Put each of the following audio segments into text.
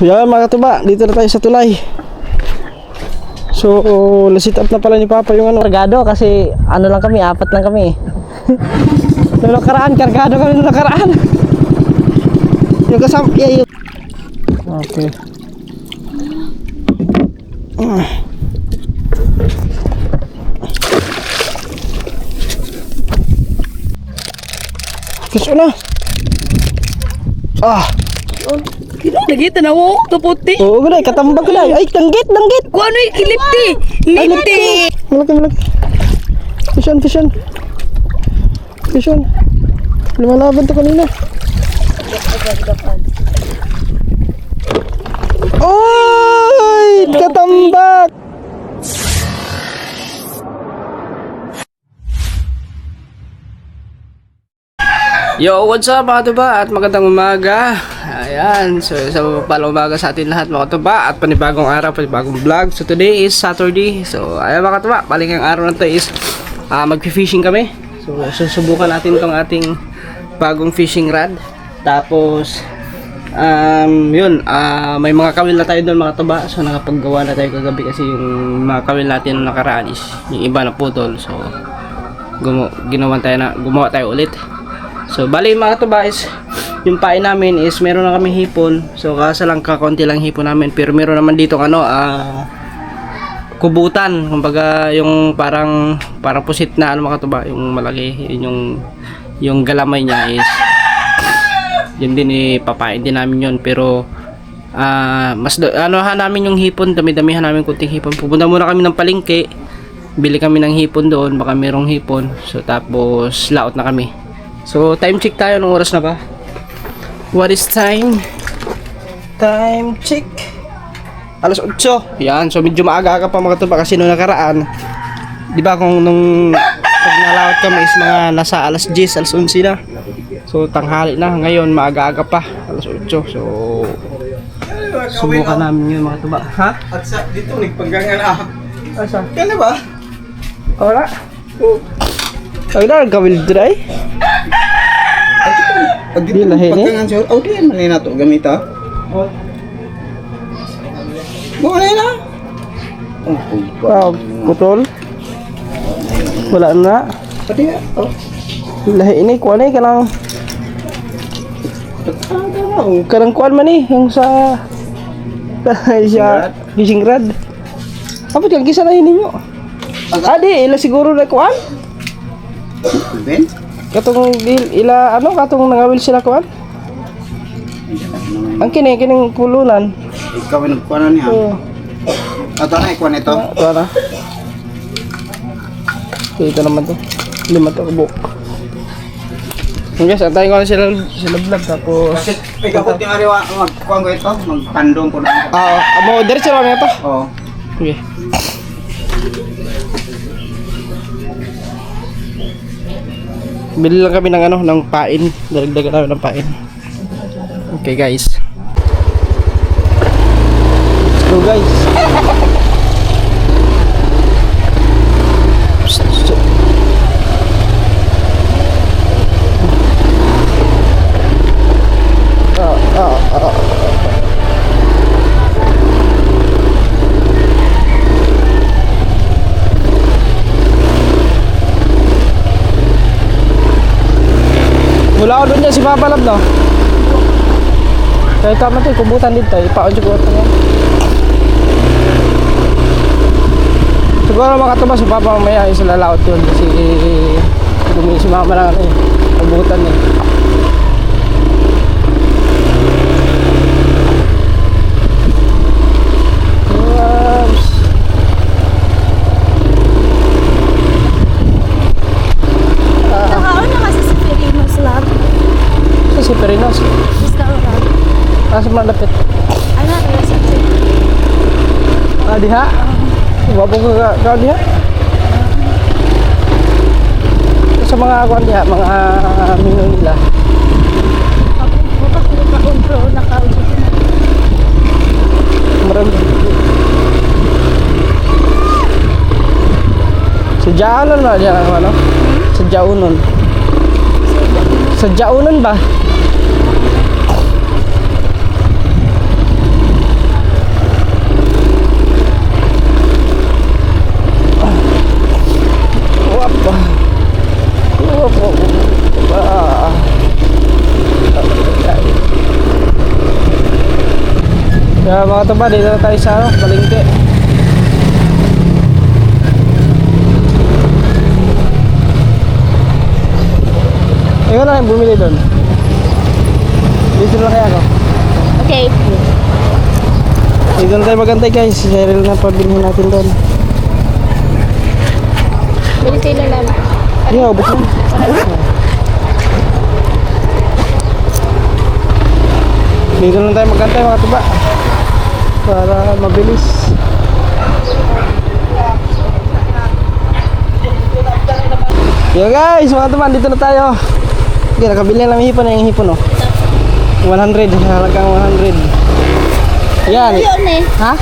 Yan mga katuba, dito na tayo sa tulay. So, na-sit up na pala ni Papa yung ano. Kargado kasi ano lang kami, 4 lang kami. Nung nakaraan, kargado kami nung nakaraan. Yung kasama, yeah, yun. Okay. Gusto na. Nagita na mo, kaputi. Oo, gulay, katambag ko na. Ay, tanggit. Kung ano yung kilipti? Lipti. Malaki. Fisyon. Lumalaban to kanina. Oy! Katambak! Yo, what's up mga tuba at magandang umaga. Ayan, so sa palang umaga sa atin lahat mga tuba at panibagong araw, panibagong vlog. So today is Saturday. So ayan mga tuba, balik ang araw na to is mag-fishing kami. So susubukan natin tong ating bagong fishing rod. Tapos yun, may mga kawil na tayo doon mga tuba. So nakapaggawa na tayo kagabi kasi yung mga kawil natin na nakaraan is yung iba na putol. So gumawa tayo ulit. So bali mga tuba is yung pain namin is meron na kami hipon. So kasa lang kakonti lang hipon namin, pero meron naman dito kubutan, kumbaga yung parang pusit na mga tuba, yung malaki, yung galamay niya is yun din, ipapain din namin yun. Pero namin yung hipon, dami-damihan namin kunting hipon. Pupunta muna kami ng palengke, bili kami ng hipon doon, baka merong hipon. So tapos laot na kami. So time check tayo, ng oras na ba? What is time? Time check 8:00. Yan, so medyo maaga-aga pa mga tuba kasi nung nakaraan, di ba kung nung pag nalawat kami is mga nasa 10:00, 11:00 na. So tanghali na, ngayon maaga-aga pa, 8:00. So subukan namin yun mga tuba. Ha? At sa dito nagpaggangan ah. Asa? Kaya ba? Wala. Ay na, gawil dry. Pag Di lahi ni? paggangan siya, di man na to gamita. Mo na. Wow, putol. Wala na. Pati Lahi ini, kuha na kanang kuha man yung sa fishing rod. Apa yang kisah na ninyo? Adi, ila siguro na kuha. Ben? Katong katong nangawil sila kuha. Ang kining pulunan. Ikaw ay nagkuha niya. Oo. Ato na ikuha nito. Kuha na. Ito naman to. 5 to kabuk. Guys, antayin ko na sila vlog tapos Kasi ikaw yung ariwa magkuha ko ito, magkandong ko na. amo diretso lang ito. Oo. Okay. Bili lang kami ng pain. Daragdagan namin ng pain. Okay guys. Let's go guys. Mula ako doon niya si Papa Lab, no? Kaya tama ito, kubutan dito. Ipaon siguro ito nga. Siguro makatubas si Papa mamaya isa lalaot yun. Kasi gumi si Mama lang kubutan eh. Si Perinos. Asa malapit? Diha? Wabong ka diha? Sa mga kuan diha, mga mino nila. Marami. Sa Jaunon ba diha ano? Sa Jaunon. Sa Jaunon ba? Kaya mga katuba, dito na tayo sa palengke. Ikaw na yung bumili doon. Dito na kaya ako. Okay. Dito na tayo magantay guys. Si Cheryl na pabilhin natin doon. Bili sila lang. Hindi, ubos na. Dito lang tayo magantay mga katuba. Para mabilis. Yo guys, mga katuba, dito na tayo. Okay, nakabili lang hipon na yung hipon oh. 100, halagang 100. Ayan. Yun eh. Ha?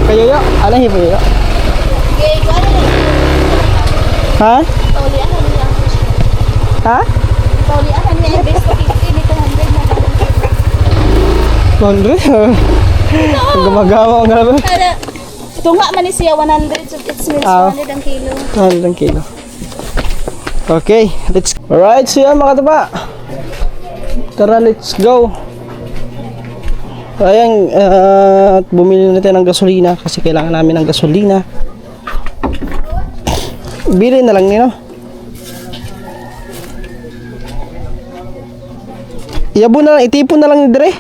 Kayo yo? Ano hipon yo? Okay, ikaw ano eh. Ha? Toli akan niya. Ha? Toli akan niya. Best 50 dito 100 na lang. 100? Ang gumagawa ang grabe. Kada, tunga man ni siya 100. So it means 100 ang kilo. 100 ang kilo. Okay, let's go. Alright, so yan mga katuba. Tara, let's go. Ayan, bumili na tayo ng gasolina kasi kailangan namin ng gasolina. Bili na lang nino. Iyabo na lang, itipon na lang ni Dre.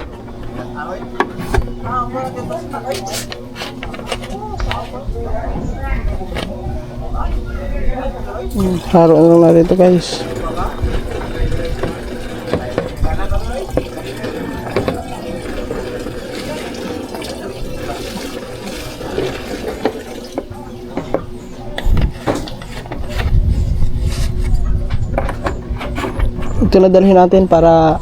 Haro na lang natin ito guys. Ito na dalhin natin para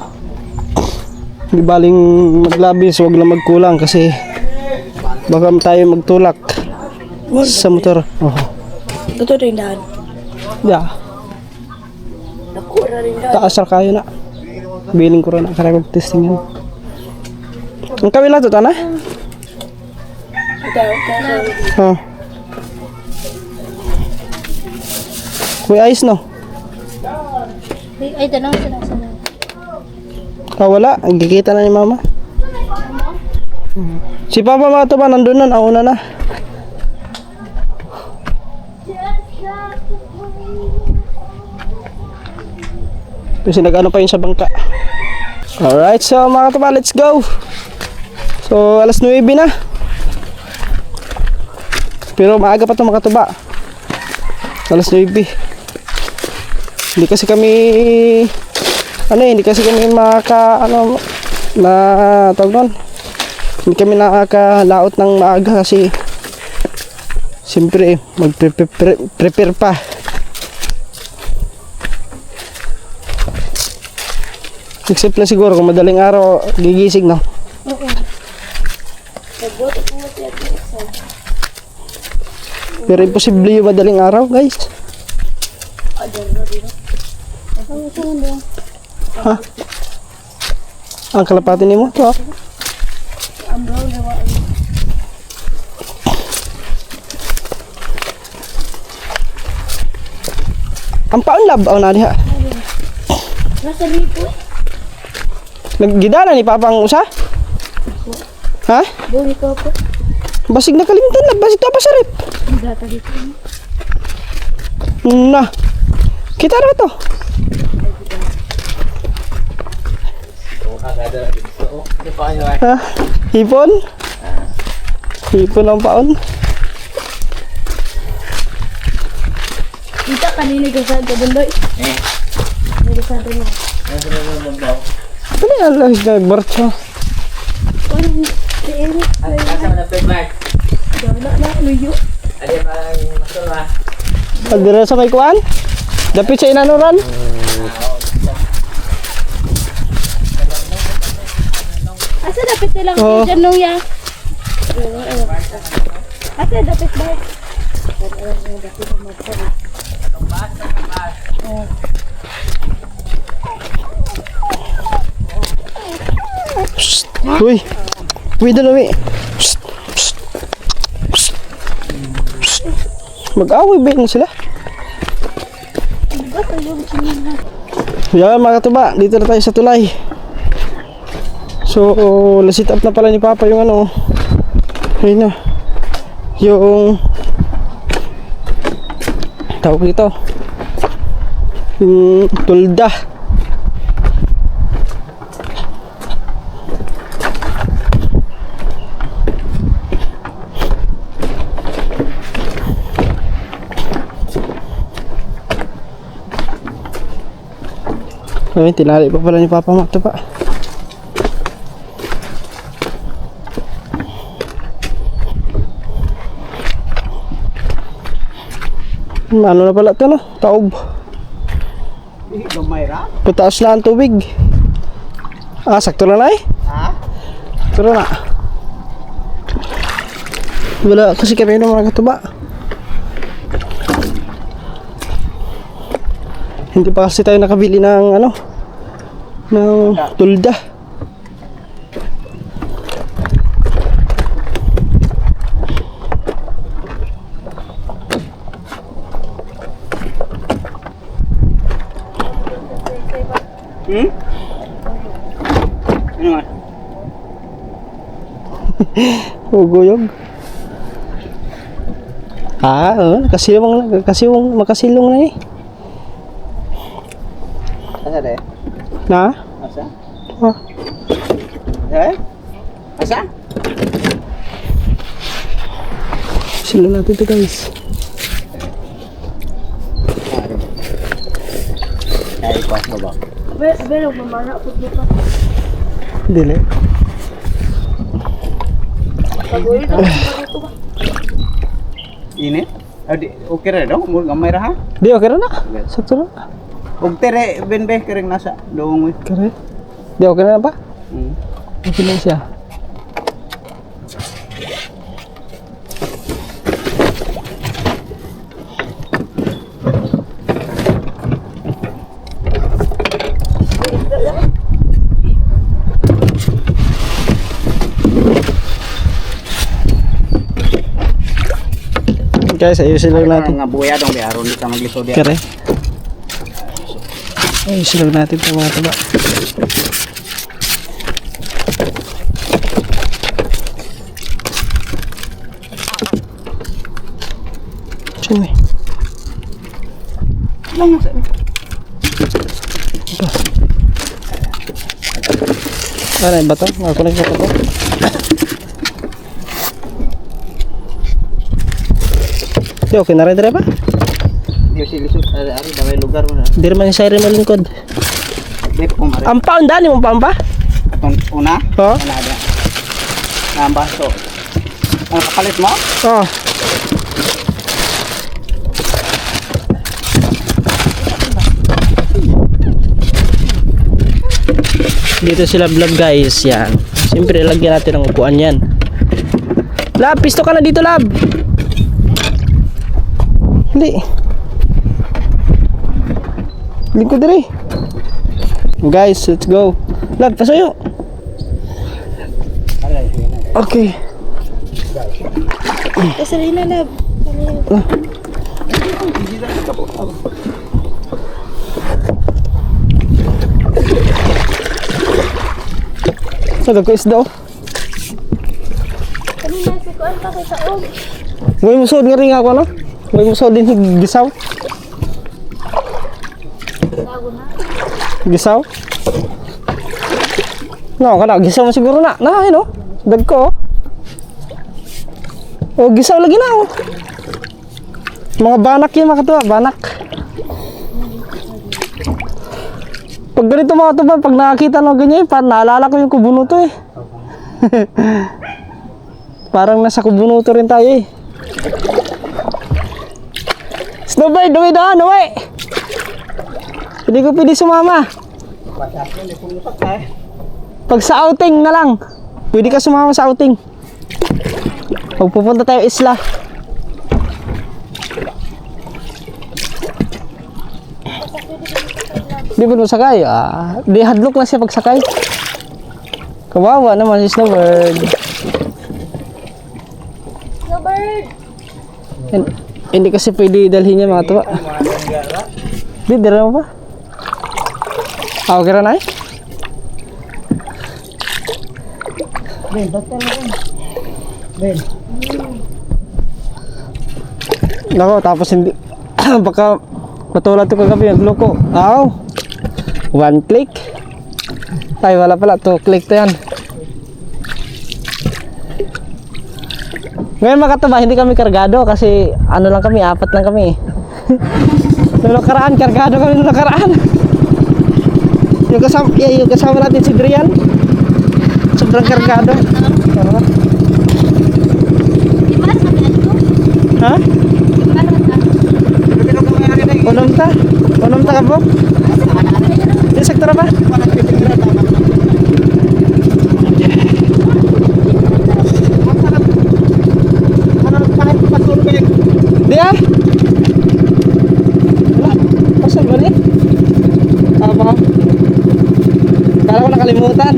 di baling maglabis, huwag lang magkulang kasi baka tayo magtulak sa motor. Oh. Ito rin dahan. Yeah. Nakura rin dahan. Taasar kayo na. Biling ko rin na karag testing yan. Ang kabila to tana? Oh. Kuya ayos no? Ay, tanong sila sana. Wala. Ang kikita na ni mama. Si Papa mga to ba nandun na? Nauna na. Kasi nag-ano pa yun sa bangka. Alright, so mga katuba, let's go. So, alas 9 na. Pero maaga pa ito mga katuba. Alas 9. Hindi kasi kami hindi kasi kami tawag doon. Hindi kami nakakalaot ng maaga kasi siyempre mag-prepare pa. Except na siguro kung madaling araw gigising no. Pero imposible yung madaling araw guys. Ha? Ang kalapati ni mo to. Ang paon labaw na diha. Nasa lipo. Naggidala ni Papang usa? Ha? Buhi ko po. Basig na kalimtan na, basig to pa sa rip. Gata dito. Na. Kita na to. Ha? Hipon? Hipon ang paon? Kita kanina ko sa Bundoy. Hindi sa niya. Ano yan lang siya nagbarcho? Parang si Eric. Kasama na playback. Gawala na, luyo. Ada parang masalah. Pagdira sa may kuan? Dapit sa inanuran? Asa dapat nilang Oh. dyan nung ya? Asa dapat ba? Uy! Uy, doon uwi! Mag-away ba na sila? Yan mga katuba, dito na tayo sa tulay. So, na-sit up na pala ni Papa yung ano. Ayun na. Yung tawag dito. Yung tulda. Ayun, tinali pa pala ni Papa Mato pa. Ano na pala ito, no? Taob. Gamay ra? Pataas na ang tubig. Ah, sakto na na eh. Ha? Sakto na. Wala kasi kami ng mga katuba. Hindi pa kasi tayo nakabili ng ano, ng tulda. Ano nga? Uguyog. Ah, makasilong na eh. Asa de? Na? Asa? Ah, Eh? Asa? silong natin ito guys. Ay, pas mo ba? Pero mamana po dito. Dili. Pagoy ka dito ba? Ini? Adi, okay ra daw? Mo gamay ra ha? Di, okay na na. Sakto na. Og tere benbe kering nasa doong mo. Kare. Di, okay na ba? Okay na siya. Guys, ayusin lang natin. Nga buya dong di aron di ka maglisod ya. Kare. Ayusin lang natin ito mga taba. Sini. Lang sa. Ano yung bato? Ako na yung bato. Di, okay na rin dire ba? Di si lisod ari daway lugar mo na. Di rin man yung siren mo lingkod. Di ko mare. Ang pound, dani mong pound pa? Una? Oo. Wala ada. Nambaso. Ang kapalit mo? Oo. Dito sila vlog guys, yan. Siyempre lagyan natin ng upuan yan. Lab, pisto ka na dito Lab. Hindi. Lingkod diri. Guys, let's go. Lab, pasuyo. Okay. Kasi na lab. Sa ko isda. Kanina si Kuan pa kay saog. May musod nga rin ako, no? May musod din gisaw. Lago na. Gisaw? No, kana gisaw mo siguro na. Na, no? Dag ko. Oh, gisaw lagi na, oh. Mga banak yan, mga katuwa, banak. Pag ganito mga katuwa, pag nakakita ng ganyan, parang naalala ko yung Kubunuto eh. Parang nasa Kubunuto rin tayo eh. Snowbird, uwi doon, uwi! Hindi ko pwede sumama. Pag sa outing na lang, pwede ka sumama sa outing. Pag pupunta tayo isla. Di ba nung sakay? Di hadlok na siya pag sakay. Kawawa naman si Snowbird. Snowbird! Hindi kasi pwede dalhin niya mga tuwa. Di, dira mo pa? Okay ra na eh? Nako, tapos hindi baka patulad to kagabi yung loko. Aw. 1 click. Ay, wala pala. 2 click to yan. Ngayon mga katuba, hindi kami kargado kasi ano lang kami, 4 lang kami. Nung nakaraan, kargado kami nung nakaraan. Yung kasama natin si Drian. Sobrang kargado. Ha? Unom ta ka po? Di sektor apa? Dia? Wala, pasal ba ni? Apa? Kala ko nakalimutan.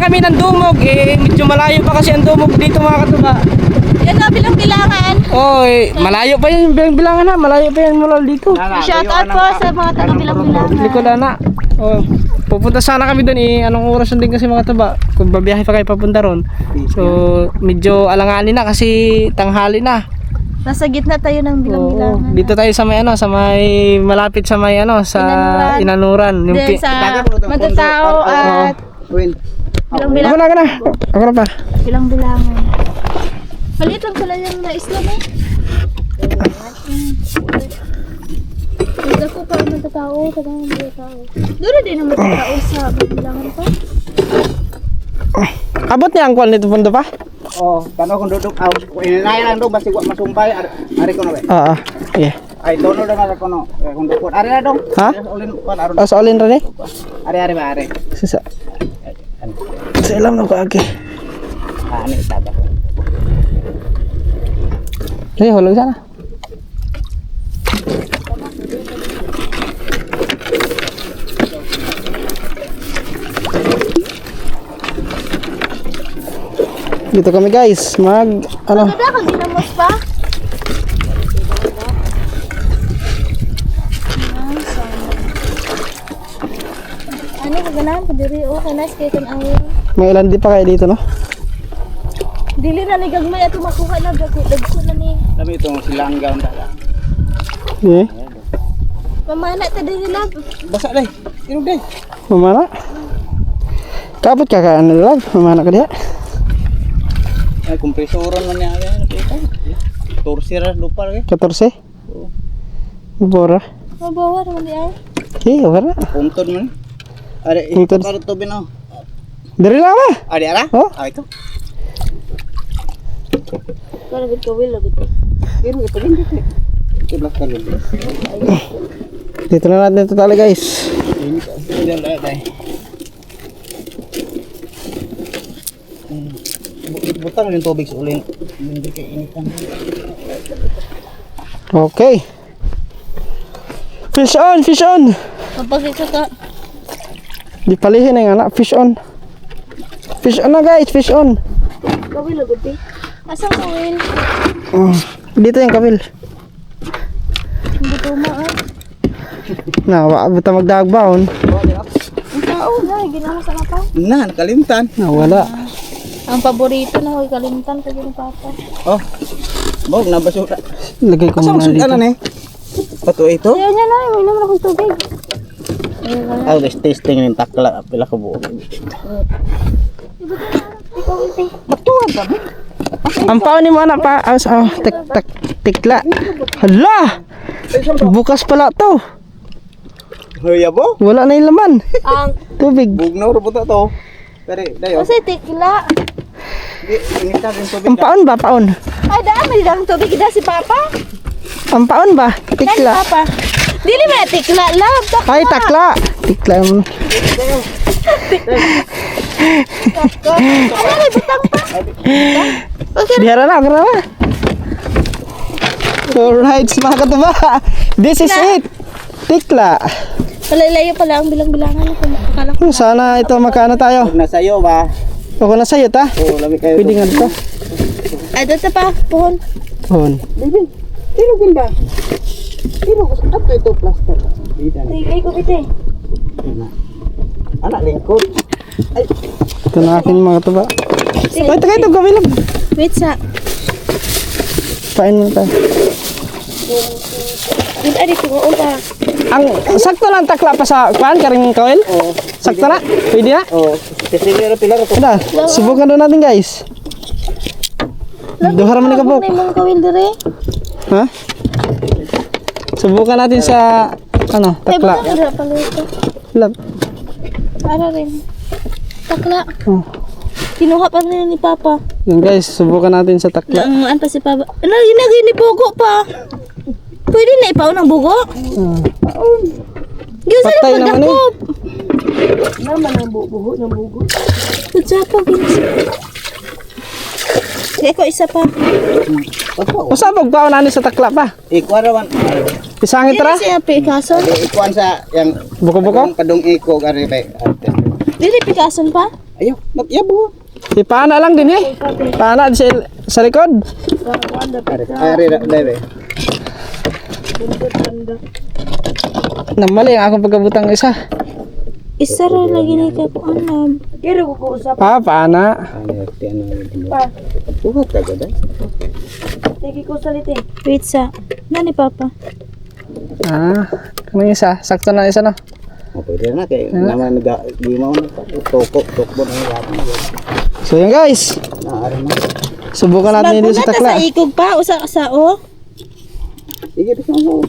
kami ng dumog, medyo malayo pa kasi ang dumog dito mga katuba. Yan na, bilang-bilangan. Oy, malayo pa yun yung bilangan na, malayo pa yan mula dito. Shout out po sa mga taga-bilang-bilangan. Likod na. Oh, pupunta sana kami doon anong oras din kasi mga katuba, kung babiyahe pa kayo papunta ron. So, medyo alanganin na kasi tanghali na. Nasa gitna tayo ng Oo, bilang-bilangan. dito tayo sa may sa may malapit sa may sa Inanuran. Yung Then sa Matatao at Win. bilang-bilangan. Ako na pa. Bilang-bilangan. Maliit lang pala yung na-isla mo. Hindi ko pa ang matatao, tagang matatao. Doon din ang matatao sa bilang-bilangan pa. Abot niya ang kwan nito pundo pa? Oh, kano kung duduk aw. Inay lang do basi wa masumpay ari ko na ba. Oo. Yeah. Ay dono na nga ko no. Kung dukot ari na dong. Ha? Ulin pan aron. Sa olin rin Ari ba ari. Sa ilam na ko agi. Ani tada. Hulog sana. Dito kami guys, Maganda kang ginamos pa. Ano ka ganahan ko diri okay nice kay kan ang may ilan di pa kayo dito no? dili na ni gagmay ato makuha na dagko na ni. Dami itong silangga unta. Yeah. Mamana ta diri lang. Basa dai. Ino dai. Mamana? Kapot ka ka ano lang? Mamana ka diha? Ay kompresoran man niya ari nakita. Torsira lupa lagi. 14? Bora. Mabawa ra man di ay. Okay, wala. Puntod man. Ari Puntod. ito to bino. Dari lang ba? Ari ara? Oh. Ah ito. Para gid ko will gid. Ino ito din dito. Ito ka lang. Dito na natin ito tali guys. Diyan lang dai. Butang yung tubig sa ulin. Hindi kay initan. Okay. Fish on, fish on. Kapag ito ka Di palihin na yung anak, fish on. Fish on na guys, fish on. will gid di. Asa ko will? Oh, dito yung kabil. Hindi ko ma. Nawa, buta magdagbaon. Ang tao na ginamos sa pa. Na, nakalimtan. Nawala. Ang paborito na hoy kalimutan ko yung papa. Oh. Bog na basura. Lagay ko Asa muna masud dito. ana ni? Pato ito. Ayaw niya na, may naman akong tubig. Aw, this testing ng takla pila ka buo. Ikaw ite. Matuan ba? Ang pao ni mo anak pa, tikla. Hala! Bukas pala to. Hoya bo? Wala na yung laman. Ang Tubig. Bugnaw ra buta to. Pero dayo. kasi tikla. Di inita din tubig. Ang paon ba? Paon. Ay daan may dang tubig da si papa. Ang paon ba? Dali Tikla. papa. Dili may tikla lang. Ay, takla. Tikla mo. Ano may butang pa? Bihara na, kara na. Alright, mga katuba. This is it. Tikla. Palalayo pala ang bilang-bilangan ko. Akala ko. Sana ito magkano tayo. Na sayo ba? Ako na sa'yo ta. Oh, lami kayo. Pwede nga dito. Ay dito pa. Puhon. Hon. Bibi. Tinugin ba? Tinugin ko ato ito plaster. Dito na. Ay ko ite. Anak lingkod. Ito na akin mga katuba. Ay, taga ito gawin lang. Wait sa. Pain mo tayo. Dito ay dito ko pa. Ang sakto lang takla pa sa kuan karing kawel. Oh. Sakto na. Pwede na. Oh, testing ra pila ka to. Ada, subukan doon natin guys. Duhara mo ni kabok. May mong kawil dire. Ha? Subukan natin sa ano, Ay takla. butang dira pala ito. Lab. Para rin. Takla. Oh. Kinuha pa rin ni papa. Yun guys, subukan natin sa takla. Nanguan pa si papa. Ano ginagay ni bugo pa? Pwede na ipaw ng bugo? Gyud sa Patay naman eh. pagdakop. Naman ang bugo ng bugo. Kutsa pa gyud. Kaya ko isa pa. Usa pagbaon nani sa takla pa. Ikuan ra man. Isangit ra. Dili siya Picasso. Ikuan sa yang Buko-buko. kadong iko gari pa. Dili Picasso pa. Ayaw, nagyabo. Ipana lang din eh. Pana sa likod. Ari, dai. Namali ang akong pagkabutang isa. Isa ra lagi ni ka ko anam. Kira ko usap Pana. Ano, tiyan na. pa. Buhat ka gada. Tigi ko salite. Pizza. Nani papa? Kano isa? Sakto na isa no? O, pwede na kay naman nag-gimaw na. Tokbo na yung So yan guys. Naari na. Subukan natin dito sa takla. Sa ikog pa usa sa o. Sige, bisa mo.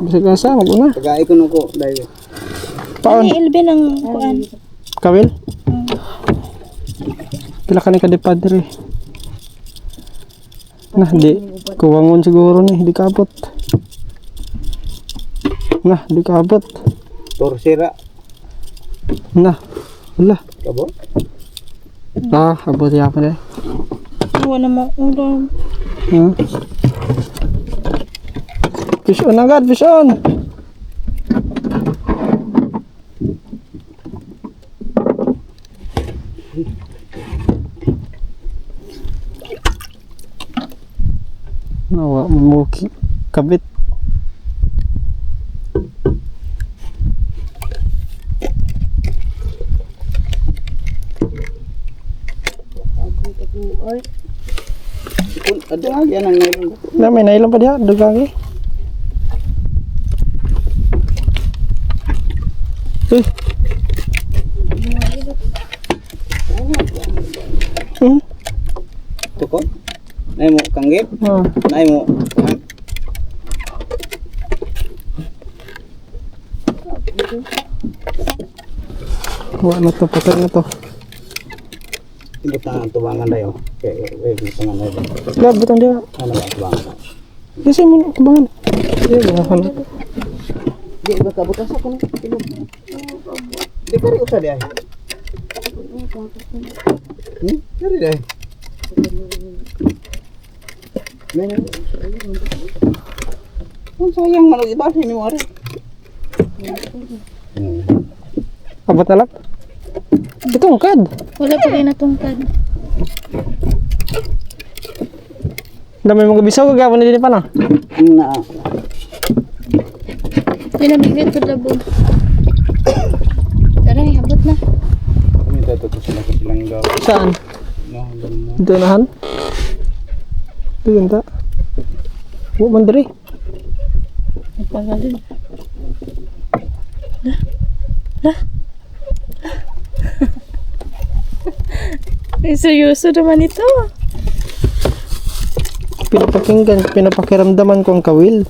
Bisig na sa maguna. Tagay ko nuko, dai. Paon. Ni Elvin ang kuan. Kawil. Pila ka ni kadipadre. Nah, di kuwangon siguro ni, di kabot. Nah, di kabot. Torsira. Nah, wala. Kabo? Abot yapon eh. Wala mo ulam. Fish on agad, fish on. Nawa mo kabit. Kung ada yan ang ngayon. Na may nailan pa diha, dugang eh. Tukod? Nay mo kanggip? Ah. Nay mo. Wala na to, patay na to. Ibut na tubangan dayo. Kaya tubangan na yun. Wala, butang diha. Ano ba tubangan? Kasi mo kubangan. Iya, ganahan. Di ba kabutas ako no? Di pa rin usah di ay. Dari di ay. Men. Kung sayang manong iba sa inyo ari. Abot na lang. Itungkad. Wala pa kay natungkad. Dami mong gabisaw, gagawin na din pa na. Na. Pinamigit ko labo. Tara, habot na. Kami tato sila ko silang gaw. Saan? No, Dito nahan? Ito yun ta. Huwag man diri. Pagaling. Ay, seryoso naman ito. Pinapakinggan, pinapakiramdaman ko ang kawil.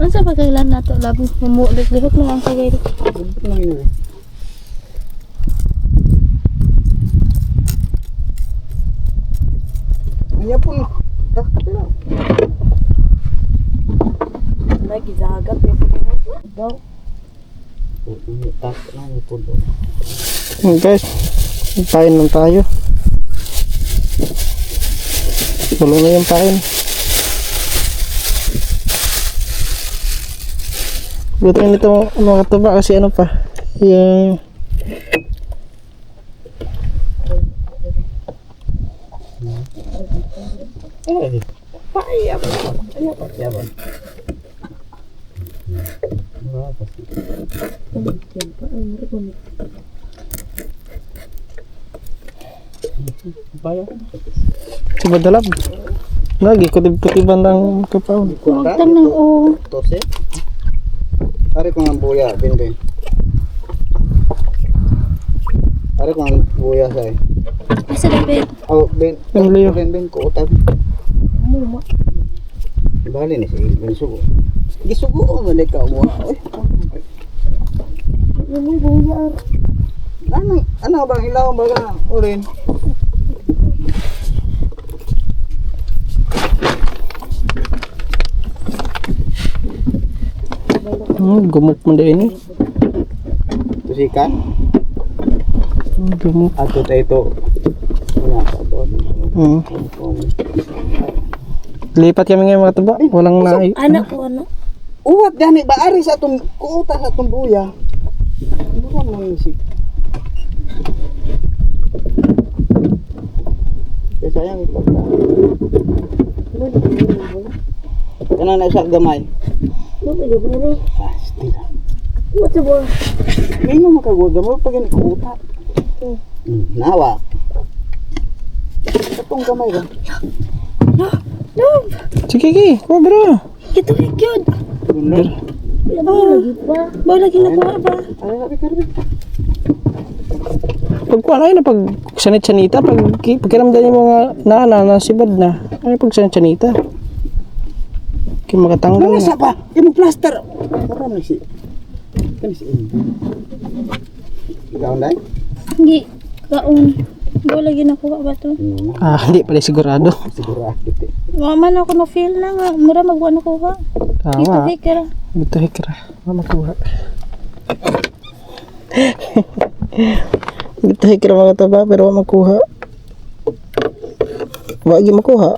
Ano sa pagkailan na ito? Labo, lihok na ang kagay. Iya pun. Lagi zagap ya. Daw. Tak na ni pudo. Guys, pain lang tayo. Tulo na yung pain. Butin nito mga tuba kasi ano pa. Yung Siapa? Bayar. coba dalap. Lagi kutib-kutiban ng kapaw. Huwag ng o. Tose. Ari ko ng buya, bin. Ari ko ng buya say. Isa na bet. Oh, bin. Yung liyo. Bin ko utab. Muma. Bali ni si Ilvin sugo. Gisugo man ka mo. Yung may buya. Ano bang ilaw baga ulin? Gumuk mo din ini. Tusikan Gumuk. ato tayo wala pa doon. Lipat kami ngayon mga tuba. Walang na. Anak ko ano? Uwat gani ba ari sa atong kuuta sa atong buya. Ano man si Kaya sayang ito. Kanang na isa gamay. Ah, still. What's the ball? May mo makagwaga mo pag ikuta. Nawa. Itong gamay ba? No! Sige, sige. Cobra. Ito ay cute! Bener. Lagi pa. Ba, lagi nakuha ba? Ay, sabi karbi. Pagkuha na yun na pag sanit-sanita, pagkiramdam yung mga nasibad na. Ano pag sanit-sanita? Kaya makatanggal Ano na. sa pa? Yung plaster. Parang na si. Kan si. Ikaw na? Hindi. Kaon. Ba, lagi nakuha ba to? Ah, hindi pala sigurado. Siguro akit eh. Man ako na feel na nga. Mura magwa nakuha. Dito Tama. hikara. Ito hikra. Makuha. Ito hikra mga taba pero makuha. Wagi makuha.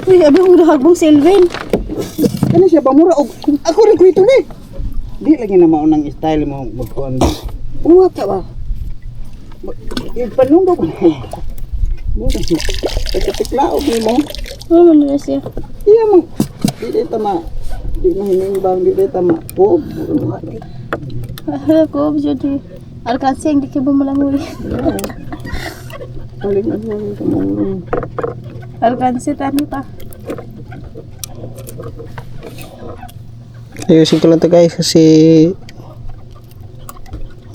Uy, abang urahagbong Sylvain. Ano siya pamura og ako rin ko ito ni. Di lagi na maunang style mo magkuan. Uwa ka ba? Ipanunggo ko. Mo kasi pagkatiklaog ni mo. Oh, man na siya. Iya mo. Di dito ma. Di na hinimbang di dito ma. Oh, Ko, jadi. Alkansi ang di kayo bumalangoy. paling ano sa mga. Alkansi, tani pa. Ayusin ko lang to guys kasi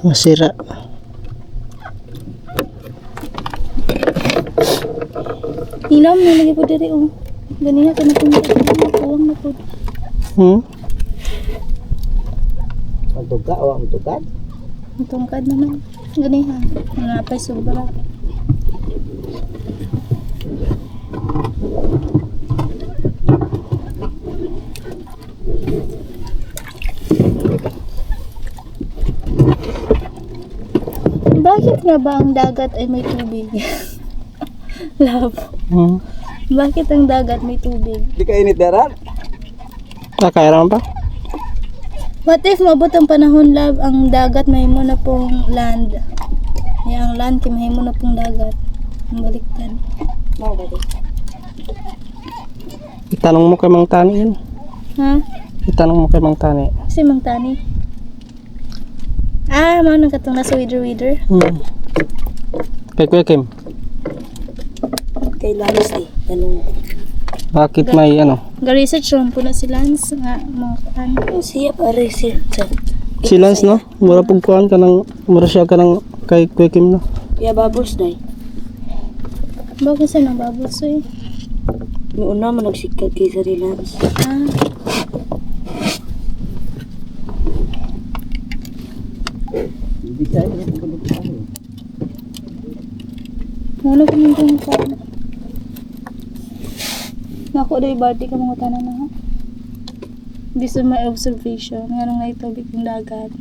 masira. Hilam na lagi po diri, oh. Ganiya ka na kung nakuwang na po. Ang tuga o ang tugad? Ang tungkad naman. Ganiha. Napay sobra. Bakit nga ba ang dagat ay may tubig? Love. Bakit ang dagat may tubig? Di ka init darat? Kaya naman pa? What if mabot ang panahon, love, ang dagat may mo na pong land? Ya, ang land kay may mo na pong dagat. Ang baliktad. Itanong mo kay Mang Tani yun. Ha? Itanong mo kay Mang Tani. Si Mang Tani. Ah, mga nagkatong nasa wider. Kay Kuya Kim, Kay Lance eh. Tanong. bakit may ano? Ga-research lang po na si Lance nga mga ano. Siya pa research. Si Lance no? Mura pagkuhan ka ng, mura siya ka ng kay Kuya Kim no? Kaya babos na eh. Bakit siya nang babos eh? Noon naman nagsikat kay sa Lance. Ah. Di sa iyo kung ano pa. Ano ko yung tungkol? Naku, do'y bati ka mga tanan na ha. This is my observation. Nga nung naitubig ng dagat.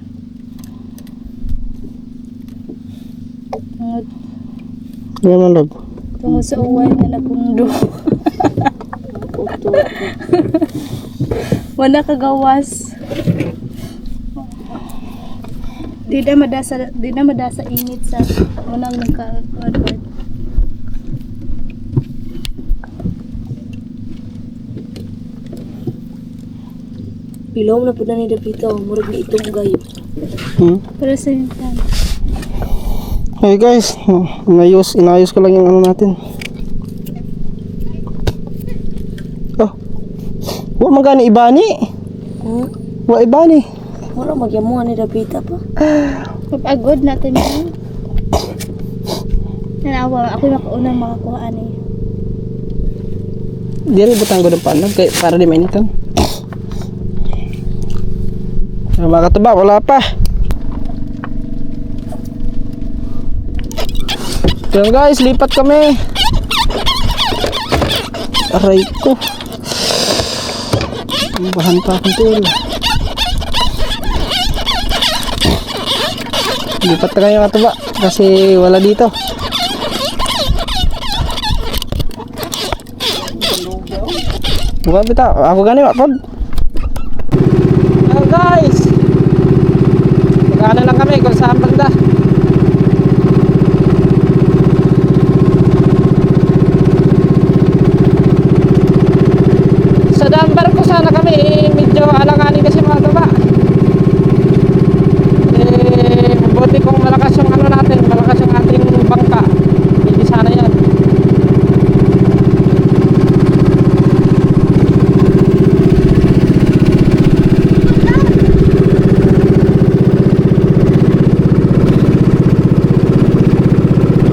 Ano man love? Tungod sa uwan nga napundo. Wala kagawas. Di na madasa init sa unang nagka-convert. Pilom na po na ni Dapito. Murag ni itong gayo. Pero sa yun time. Hey guys, inayos ko lang yung ano natin. Oh. Wa magani ibani. Wa ibani. Murag magyamuhan ni Dapita pa. Pag-agod natin yun. Nanawa, ako yung makaunang makakuhaan eh. Diri butang ko ng panag kay para di mainitan. Mga kataba, wala pa. Yan guys, lipat kami. Aray ko. Bahan pa akong tool. Lipat na kayo kataba kasi wala dito. Bukan bita, aku gani Pak Pod. Halo guys. Magkano lang kami kung saan banda. Sa daang barko sana kami, medyo alanganin kasi mga tuba. Buti kung malakas yung ano natin, malakas yung ating bangka. Hindi sana yan.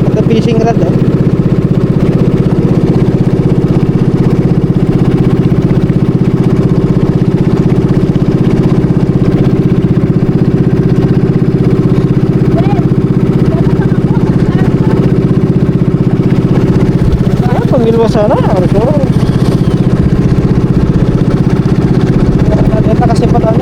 Ito fishing rod eh. Pangilwa sana, also. Ito kasi pa tayo.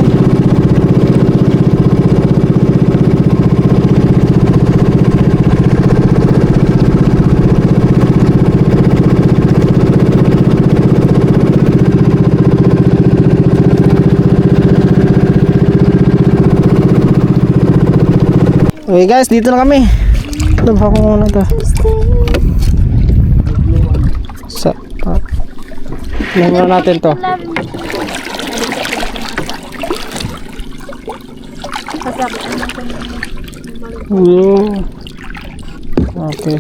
Okay guys, dito na kami. Labha ko muna ito. Sa muna natin to. Okay.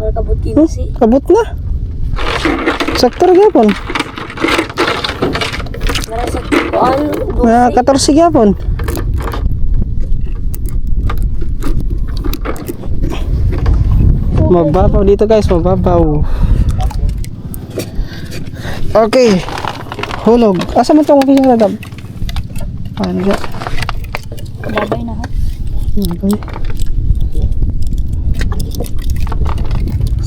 Wala kabot kinsi. Kabut na. Sakto rin yapon. Wala sa kuan. Mga 14 yapon. Mababaw dito guys, mababaw. Okay. Hulog. Asa man itong fishing rod? Ano siya? Babay na ha. Okay.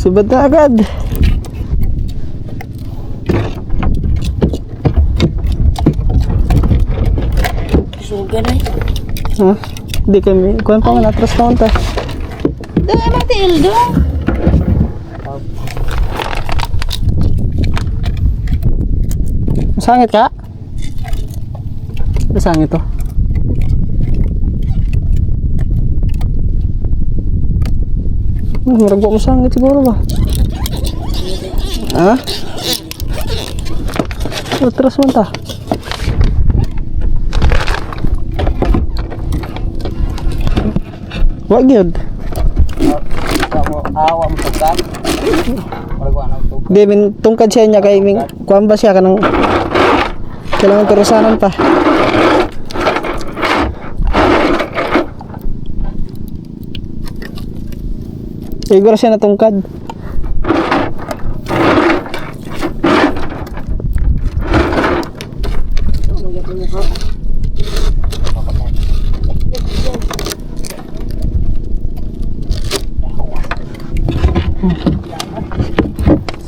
Subad na agad. Sugan ay. Ha? Hindi kami. Kuhan pa nga natras na unta. Doon ay matil doon. Masangit ka? Masangit to. Marag mo masangit siguro ba? Ha? Atras mo ta. Wag yun. Awa mo sa kan. Maragwa na ito. Di, min tungkad siya niya kay Ming. Kuhan ba siya ka ng kailangan turusanan pa. Siguro siya natungkad.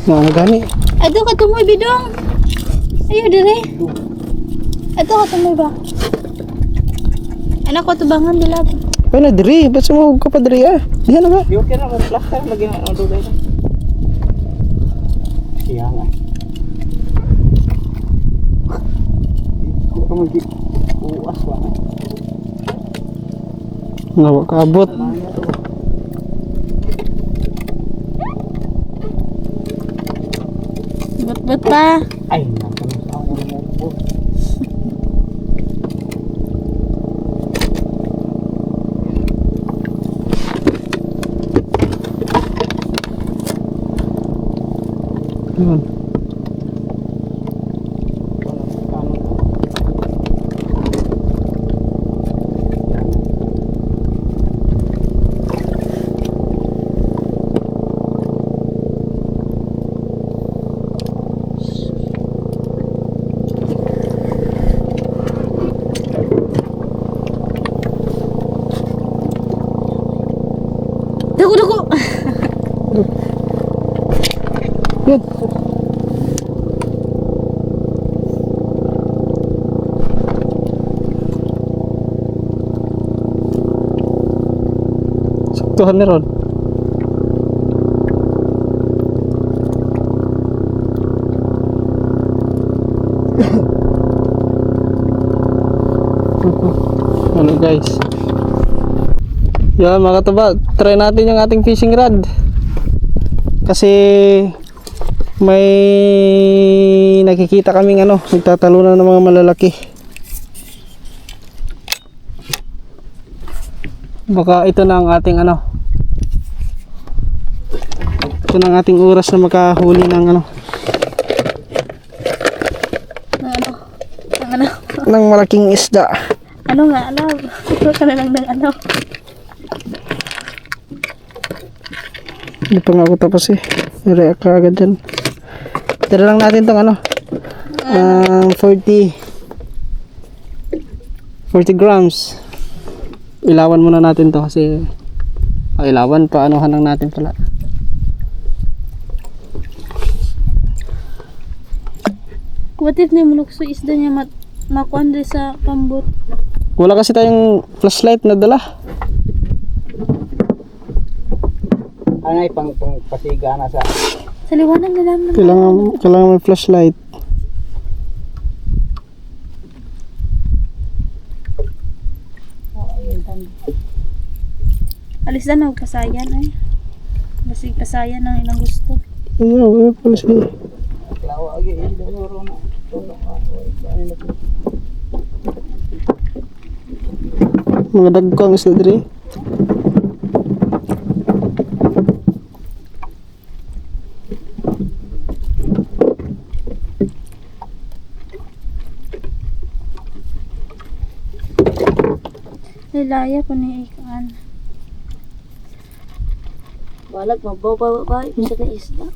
Mga gani. Ay doon ka tumoy bidong. Ayaw dire. Ito ka tumoy ba? Anak ko tubangan dila. Ay na diri, ba't sumahog ka pa diri ah? Diyan na ba? Di okay na mo plaster lagi na dugay na. Iya nga. Ko magi uas wa. Nawa ka abot. But pa. Ay naku sa ako mo. Yun. Yun. Saktuhan ni Ron. Ano guys? Yan mga kataba, try natin yung ating fishing rod. Kasi may nakikita kaming nagtatalunan ng mga malalaki. Baka ito na ang ating ito na ang ating oras na makahuli ng Ang ano? ng malaking isda. Ano nga, alam? Ito ka na lang ng ano. Hindi pa nga ako tapos i-react ka agad dyan. Tira lang natin tong 40 grams. Ilawan muna natin to kasi ilawan pa, anuhan lang natin pala. What if na mulukso isda niya makuan rin sa pambot? Wala kasi tayong flashlight na dala. Ano ay pang pasiga na sa Sa liwanag na lang. Kailangan may flashlight. Alis na pasayan ay. Basig pasayan ang ilang gusto. Ayaw, flashlight. klawa agi idoro na. Mga dagkong isda diri. Lilaya ko ni ikaan. Balag, mababaw ba? Bisa na isda.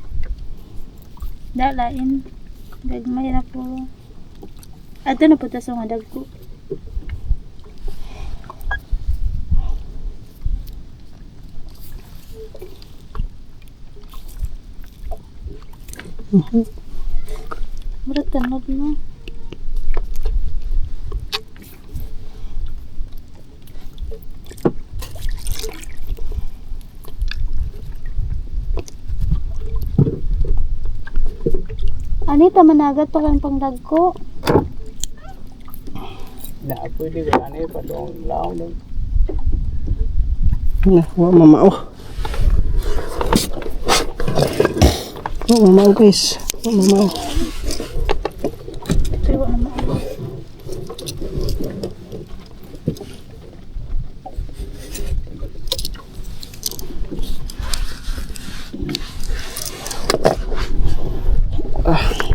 Dalain. Gagmay na po. Ato na po ta sa mga dagko. Murag tanod mo. Anita, managat pa kang pangdagko. Na pwede ba ano pa dong laom dong. Na, mamao. Mamao guys. Mamao. Pero ano mo?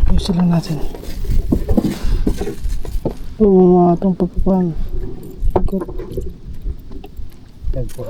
Ayusin lang natin. Mamao itong papakuan. Tagpo.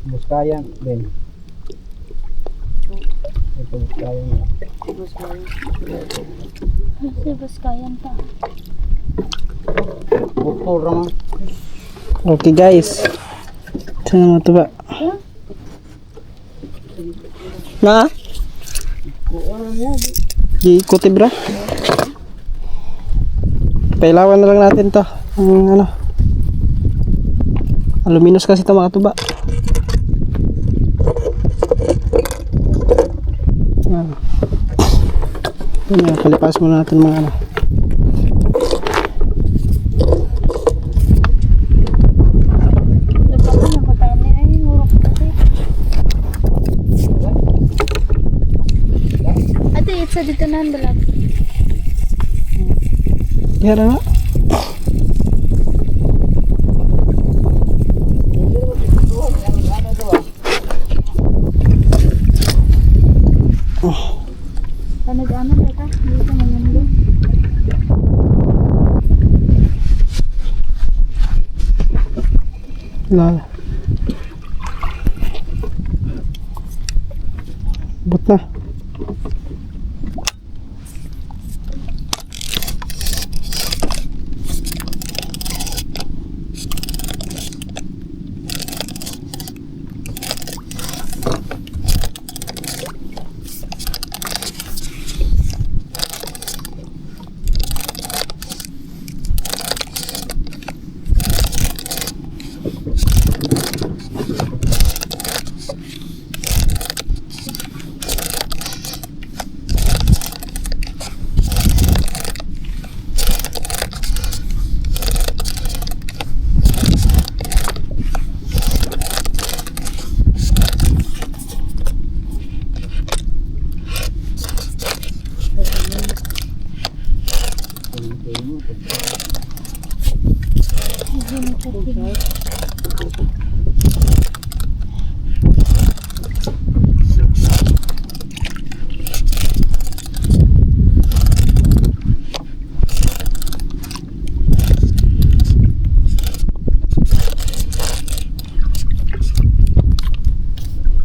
Buskayan din. Ito buskayan na. Kasi baskayan pa. Bukol raman. Okay guys. Ito na mga tuba. Na? Ikuti bra. Pailawan na lang natin to. Ang aluminous kasi ito mga tuba. Yan, kalipas muna natin mga Lupa ko ng pagkain ay murok kasi. itsa dito na balap. Yan na nga. Panag-aman ka? Dito na naman din. Lala. But na.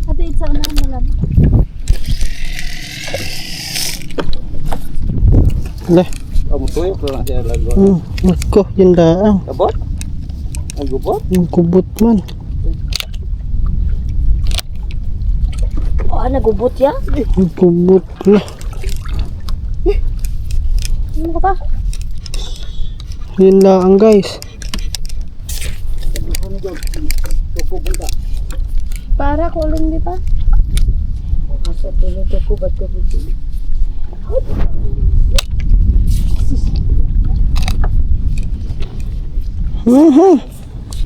Ate itsa na balap. Le. Amo tuyo ko lang siya lago. Magko, yun daang. Abot? Ang gubot? Yung kubot man. Oh, nagubot ya? Yung kubot na. Ano ka pa? Yun lang guys. Para kulong di pa? Masa pinito ko ba't ko buti?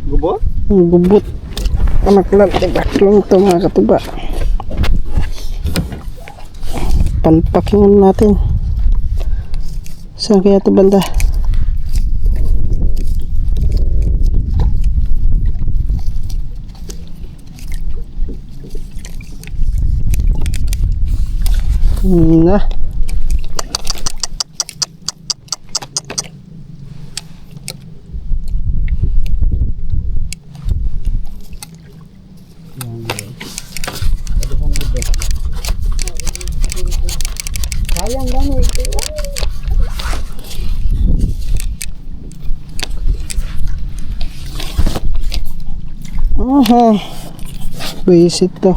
Gubot? Yung kubot. Anak lang, baklong ito mga katuba. Panpakingan natin. Saan kaya ito banda? Na. Sayang gano'n ito. Aha. Visit to.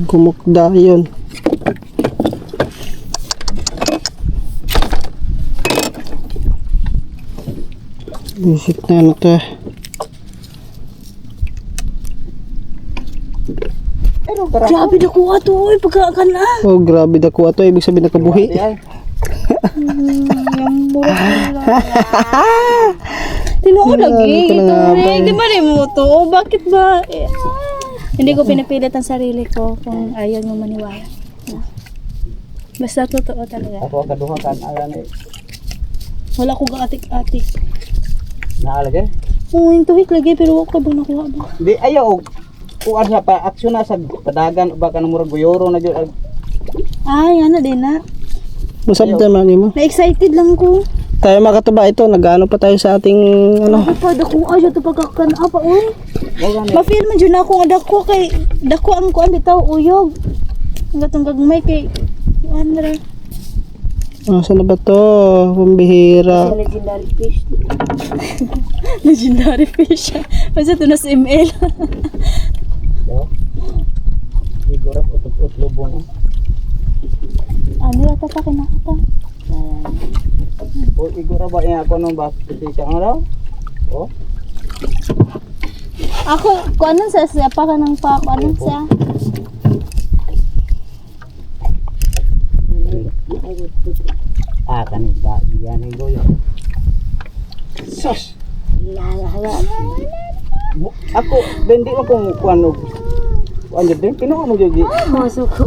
Gumukda yun. Visit na ano to. Grabe na kuha to. Uy, pagkakan na. Oh, grabe na kuha to. Ibig sabihin nakabuhi. Tinuo lagi. ito na Ito nga ba rin. eh. Di ba rin mo to? Bakit ba? Hindi ko pinipilit ang sarili ko kung ayaw nyo maniwala. Basta totoo talaga. Ako kaduha kan ayan eh. Wala ko ga-atik-atik. Naalagay? Oo, yung tuhik lagi pero wala ko ba nakuha ba? Di ayaw. Kuan sa pa aksyon na sa padagan baka na murag guyoro na gyud. Ay, ano din na. Masabda man mo. Na-excited lang ko. Tayo mga katuba ito. Nag-ano pa tayo sa ating ano. Ako pa, dako ayo to pagkakan apa oy. Wala na. Ma-feel man dyan ako nga dako kay dako ang kuan bitaw uyog. Ang gatong gagmay kay kuan ra. Saan na ba to? Pambihira. Legendary fish. Legendary fish. Basta to na sa ML. Siguro utop lobo na. Ano yata pa kinakata? O igura ba yung ako nung bas siya ano daw? Oh. Ako, kuanon sa siya pa ka ng pa, kuanon siya. Kanin ba yan ang goyo. Sus. Ako, hindi mo kung kuan og kuan din, pinuo mo jud. Masok ko.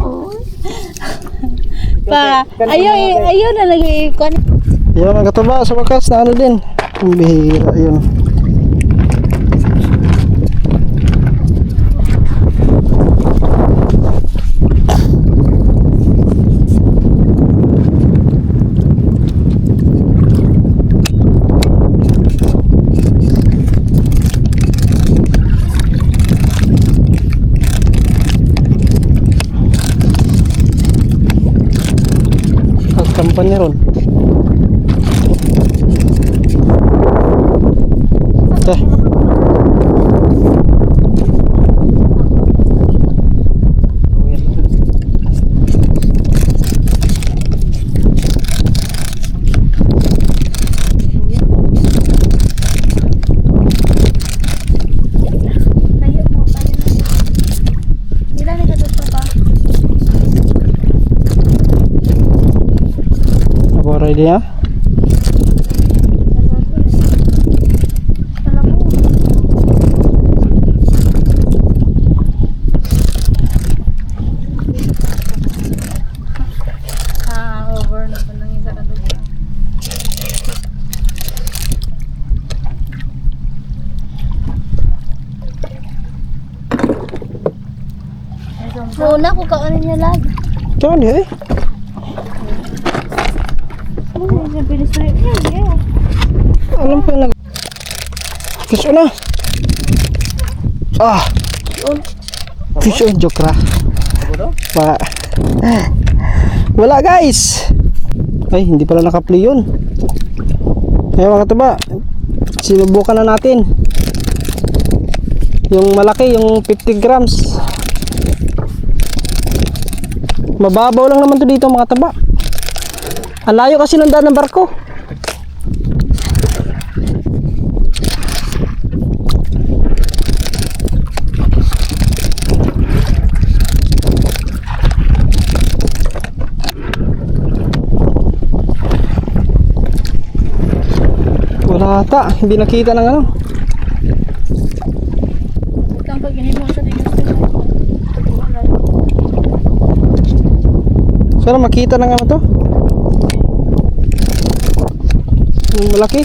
Ayaw na lagi kuan. Yun mga katuba, sa wakas na ano din. Ang bihira yun. Ang kampanya ron. Teh. Apa ready ya? Over na po nang isa ka doon. Muna ko kaunin niya lag. Jangan ya. Alam ko na. Fish on na. Ah. Fish on jokra. Pa. Wala guys. Ay, hindi pala naka-play yun. Ngayon mga katuba, sinubukan na natin. Yung malaki, yung 50 grams. Mababaw lang naman to dito mga katuba. Ang layo kasi ng daan ng barko. Wala ata, hindi nakita ng ano. Itang pag hinimo sa dito. Sana makita ng ano to. Yung malaki.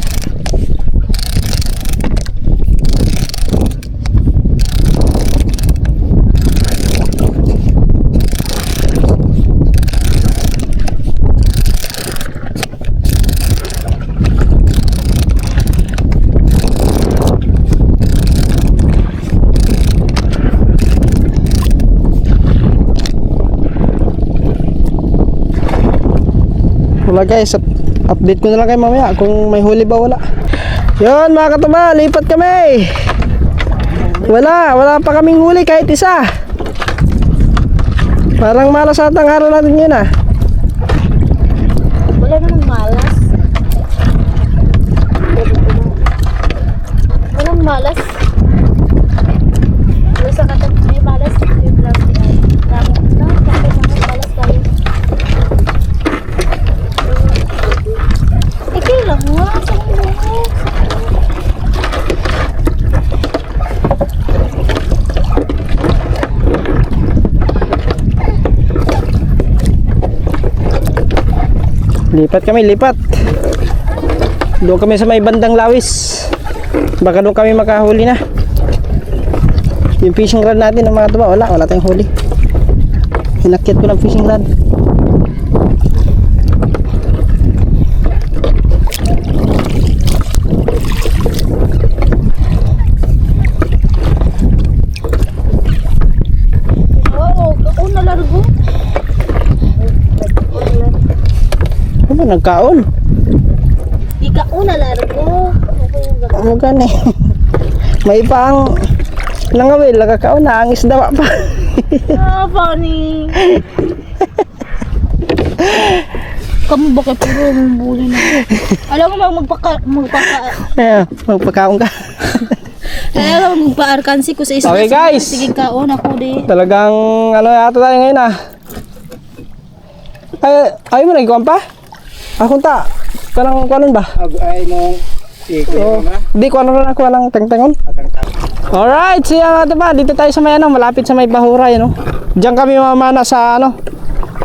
Wala guys, update ko na lang kayo mamaya kung may huli ba wala. Yun mga katuba, lipat kami. Wala pa kaming huli kahit isa. Parang malas atang araw natin yun ah. Wala namang malas. Walang malas. Wala sa katang may malas. Yung plastic ay. Malas tayo. Lang nga. Lipat kami, lipat. Doon kami sa may bandang Lawis. Baka doon kami makahuli na. Yung fishing rod natin ng mga tuba, wala tayong huli. Hinakyat ko ng fishing rod. Ano nagkaon? Ikauna largo. Ano gani? May pang nangawil, nagkakaon na ang isda pa. Funny. Kamu bakit puro mambuli na? Alam mo Magpakaon ka. Kaya magpa-arkansi ko sa isa. Okay, guys. Sige kaon ako di. Talagang ano yata tayo ngayon ah. Ay mo nagkuhan pa? Akong ta. Kanang kuanon ba? Ay mo Di kuanon na ako lang tengtengon. atang Alright, siya mga ba? Dito tayo sa may ano, malapit sa may Bahuray, no? Diyan kami mamana sa ano,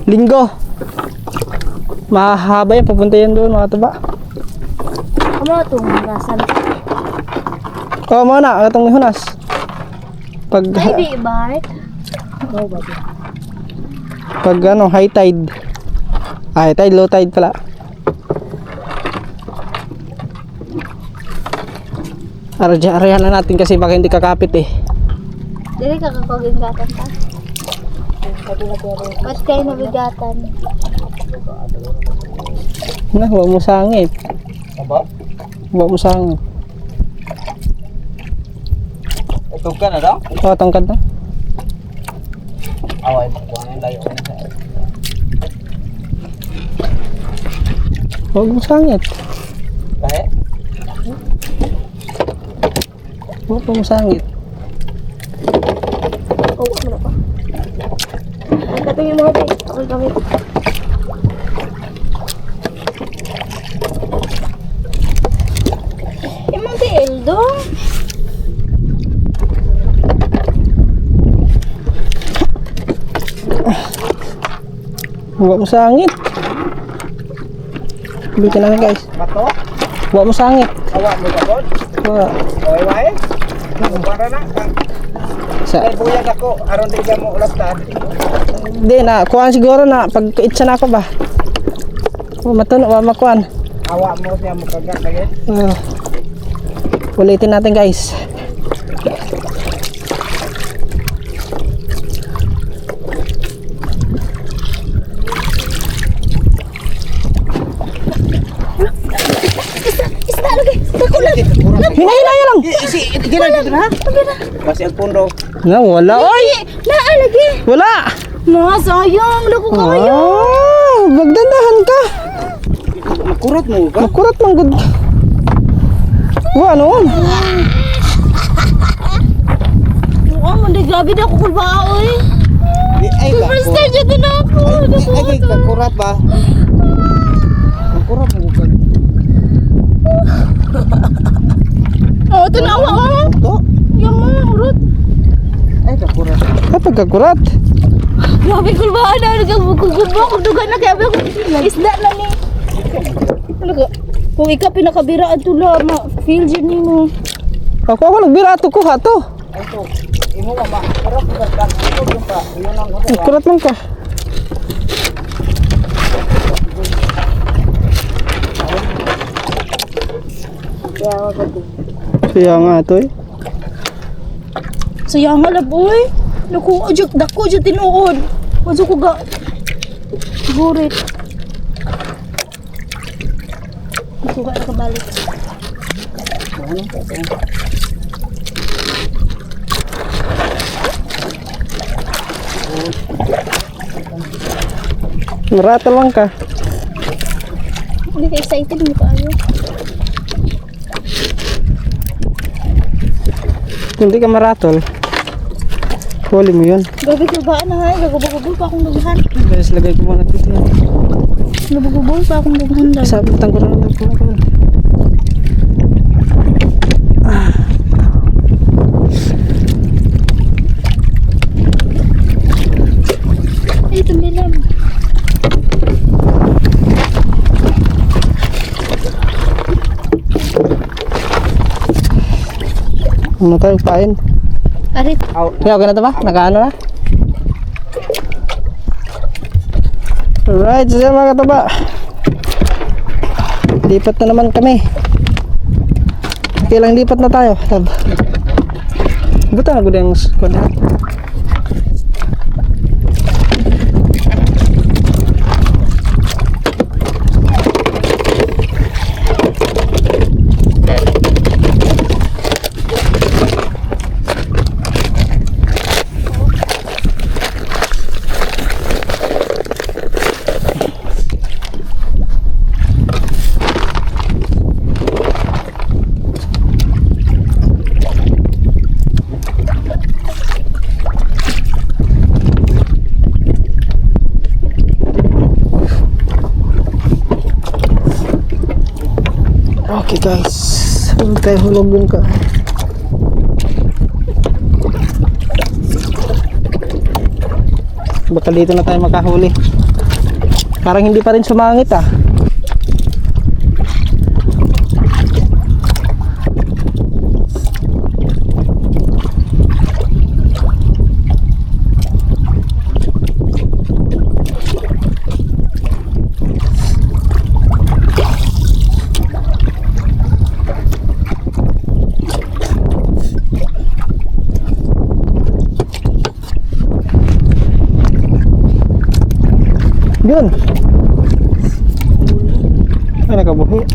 Linggo. Mahaba yan, papunta yan doon mga tuba. Ano itong rasan? Oo, muna, katong hunas. Pag, Ay, di ba? pag ano, high tide. High tide, low tide pala. Arahan na natin kasi baka hindi kakapit eh. Dili ka kakagin gatan ka. Ba't kayo nabigatan? Na, huwag mo sangit. Aba, Huwag mo sangit. itog ka na daw? Oo, tangkad na. Away, kuha na layo. Huwag mo sangit. Kahit? Huwag mo sangit. Oo, ano pa? Ang katingin mo natin. Okay kami. Imong si Eldo? Huwag mo sangit. Bitin namin guys. Bato? Huwag mo sangit. Awa mo ka po? Huwag. Oy, wae? Para na. Sa, Ay, buyag ako. Aron di ka mo ulaptan. di na, kuhaan siguro na. Pag itsa na ako ba? Matuno, makuhaan. Awa mo siya mo kagat lagi. Ulitin natin guys. Isda lagi! Dako lang! Hinay-hinay lang. Gila dito na. Kasi ang pundo. Na, wala. Oy! Naa lagi! Wala! Na, sayang! Lako kayo! Ah, magdandahan ka. Makurat mo ka? Makurat mang good. Wa, noon. Oh, hindi grabe na ako kulbaoy! Ay, First time dyan din ako! ay, kakurat ba? Makurat mo ka? Oo, tanawa ka! Ito? Yung mga urot! Ay, kakurat. Kapag kakurat. Grabe kulbaan na! Nagkagugugbo ako dugan na kaya ako isda na ni! Ano ka? Kung ikaw pinakabiraan tula, ma-feel dyan ni mo. Ako nagbira to ko ha to. Ito. Imo ma, kurat mo ka. Ito yung pa. Yun ang ito. Kurat man ka. Kaya nga to eh. Sayang nga laboy! Naku, dako dyan tinuod! Waso ko ga... Gurit. Waso ka nakabalik. Marata lang ka. Hindi ka excited mo kayo. Kung di ka maratol, huli mo yun. Grabe kulbaan na nga, gagubog-gubol pa akong dughan. Guys, lagay ko muna dito yan. Gagubog-gubol pa akong dughan lang. Sabitan ko lang lang ko. Ay, tumbilam. Ano tayo pain? Arit. Kaya okay na ito ba? Nakaano na? Alright, so mga kataba. Lipat na naman kami. Okay lang, lipat na tayo. Buta na ko yung squad. Okay guys, huwag tayo hulog dun ka. Baka dito na tayo makahuli. Parang hindi pa rin sumangit ah. Yun. Ay, nakabuhi.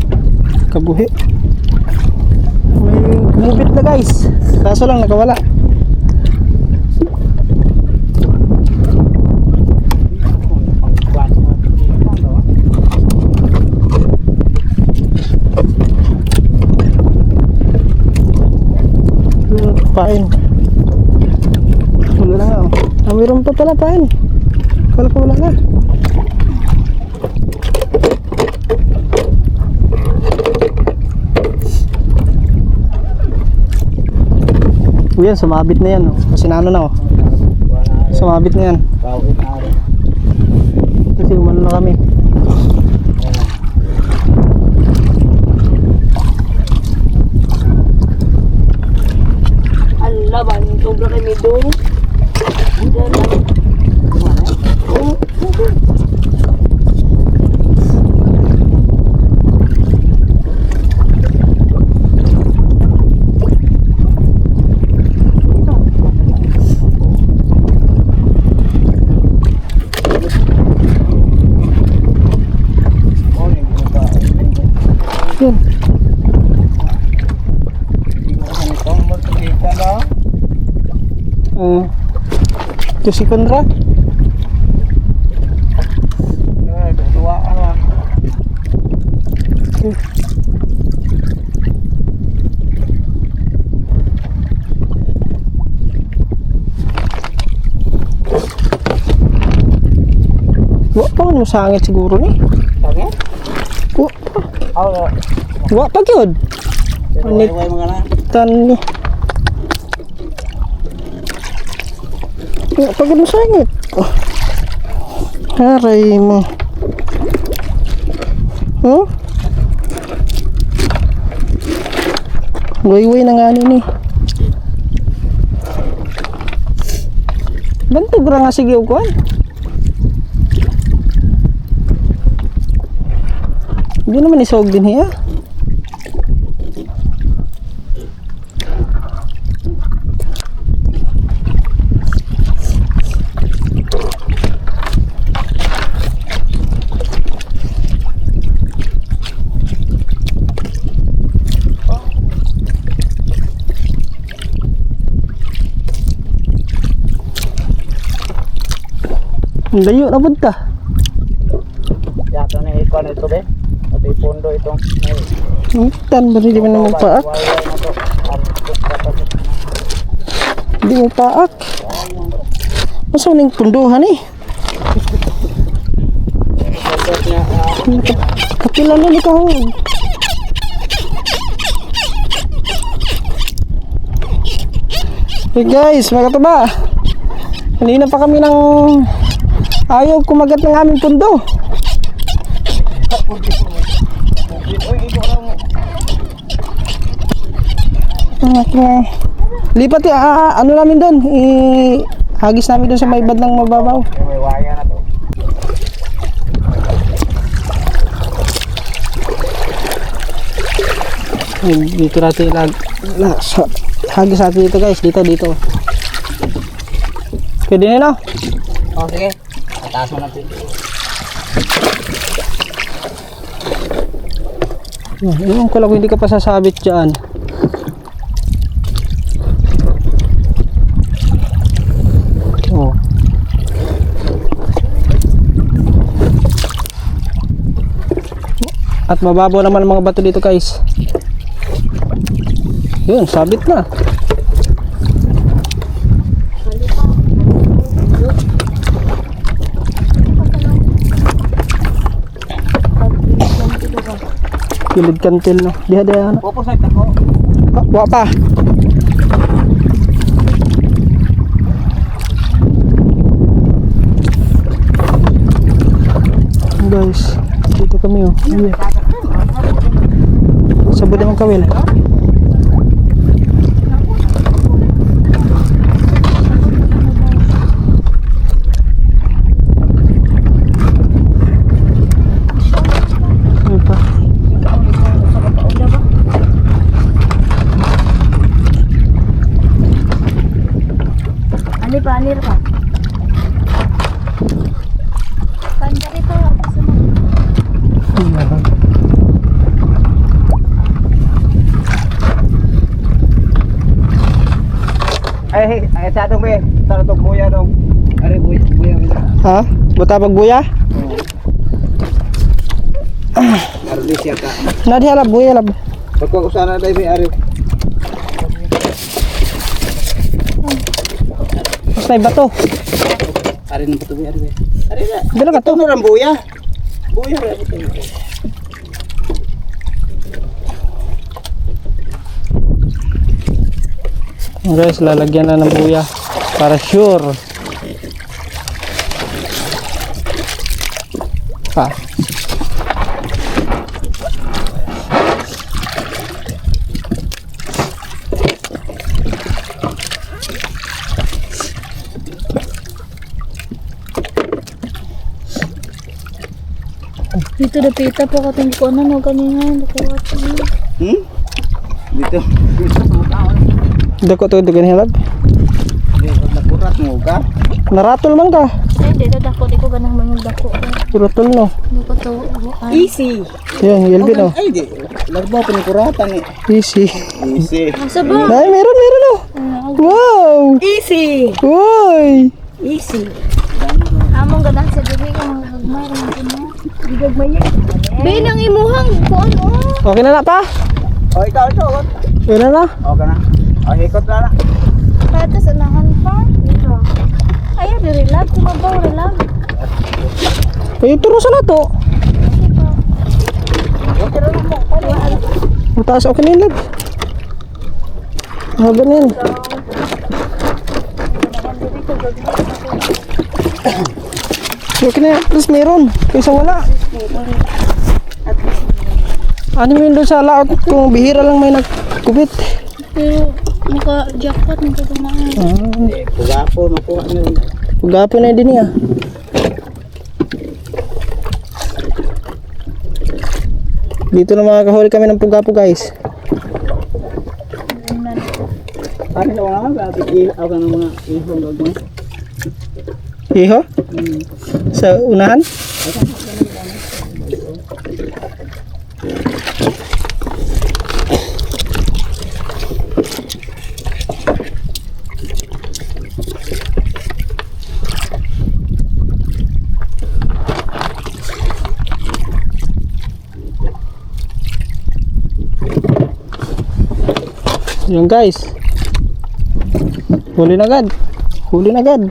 Kabuhi. May kumubit na guys. Kaso lang nakawala. Pain. Wala na nga. Ah, mayroon pa pala pain. Kala ko wala na. Yan, sumabit na yan. Oh. Kasi nano na oh. Sumabit na yan. Kasi umano na kami. Ang laban, sobra kay Mido. Yun. Ito si Kondra. Wa pa ano sangit siguro ni. Sangit? Wa pa. Oo. Wa pa gyud. Anit mga na. tan ni. Wa pa gyud sangit. Oh. Haray mo. Oh? Way na nga ni. Bantog ra nga sige ukuan. Hindi naman isog din hiya. Ang layo na punta. Yato na ikuan ito be. At ipondo itong Tan ba hindi man naman paak? Hindi mo paak. Masa ning punduhan eh. Kapilan na ni kahon. Hey guys, mga katuba. Kanina pa kami ng ayaw kumagat ng aming pundo. Lipat ano namin doon, hagis namin doon sa may bandang mababaw. may waya na to. Dito natin hagis natin dito guys, dito. Pwede na no? Oh sige. Taas mo natin. Ewan ko lang kung hindi ka pa sasabit dyan. Oh. At mababaw naman ang mga bato dito guys. Yun, sabit na. Kilid kantil no. Diha na. Opo sa tako. Wa pa. niyo. Sabod naman kawil. Ano pa? Anir pa. Pandari pa. Ay, sa atong be. Tara tong buya dong. Are buya. Ha? Buta pagbuya? Arli siya ka. Nadi halab buya lab. Pagkuha ko sana dahil may ari. Mas may bato. Ari ng patuloy ari be. Ari na. Dala ka to. Ito na rin buya. Buya rin ito. Guys, lalagyan na ng buya para sure. Pa. Dito dapita po kating ko na no kanina. Dito. Dako to dugan hilab. Nakurat mo ka. Naratol man ka. Ay, dito dako di ko ganang mangog dako. Purotol no. Di ko to. Easy. Yan, yelbi no. Ay di. Lagbo pinikuratan eh. Easy. Easy. Asa ba? Ay, meron no. Wow! Easy. Uy! Easy. Among gadan sa diri ka mga gagmay ra mo. Di gagmay yan. Be nang imuhang kuan oh. Okay na pa? O ikaw. Okay na na. Okay na. O ikot na na. Pata sa nahan pa. Ay, diri lab kumabaw ra lab. Eh, turo sa na to. Mataas okay na yun lab. Haba na yan. Okay na yan. Plus meron. Kaysa wala. Ano mo yun doon sa laot kung bihira lang may nagkubit. Pero naka-jackpot nito tumaan. Pugapo makuha na rin. Pugapo na din niya. Dito na makakahuli kami ng pugapo guys. Paano na mga gabi ilaw ka ng mga ihong gagawin. Iho? Sa unahan? Yung guys. Huli na agad. Huli na agad.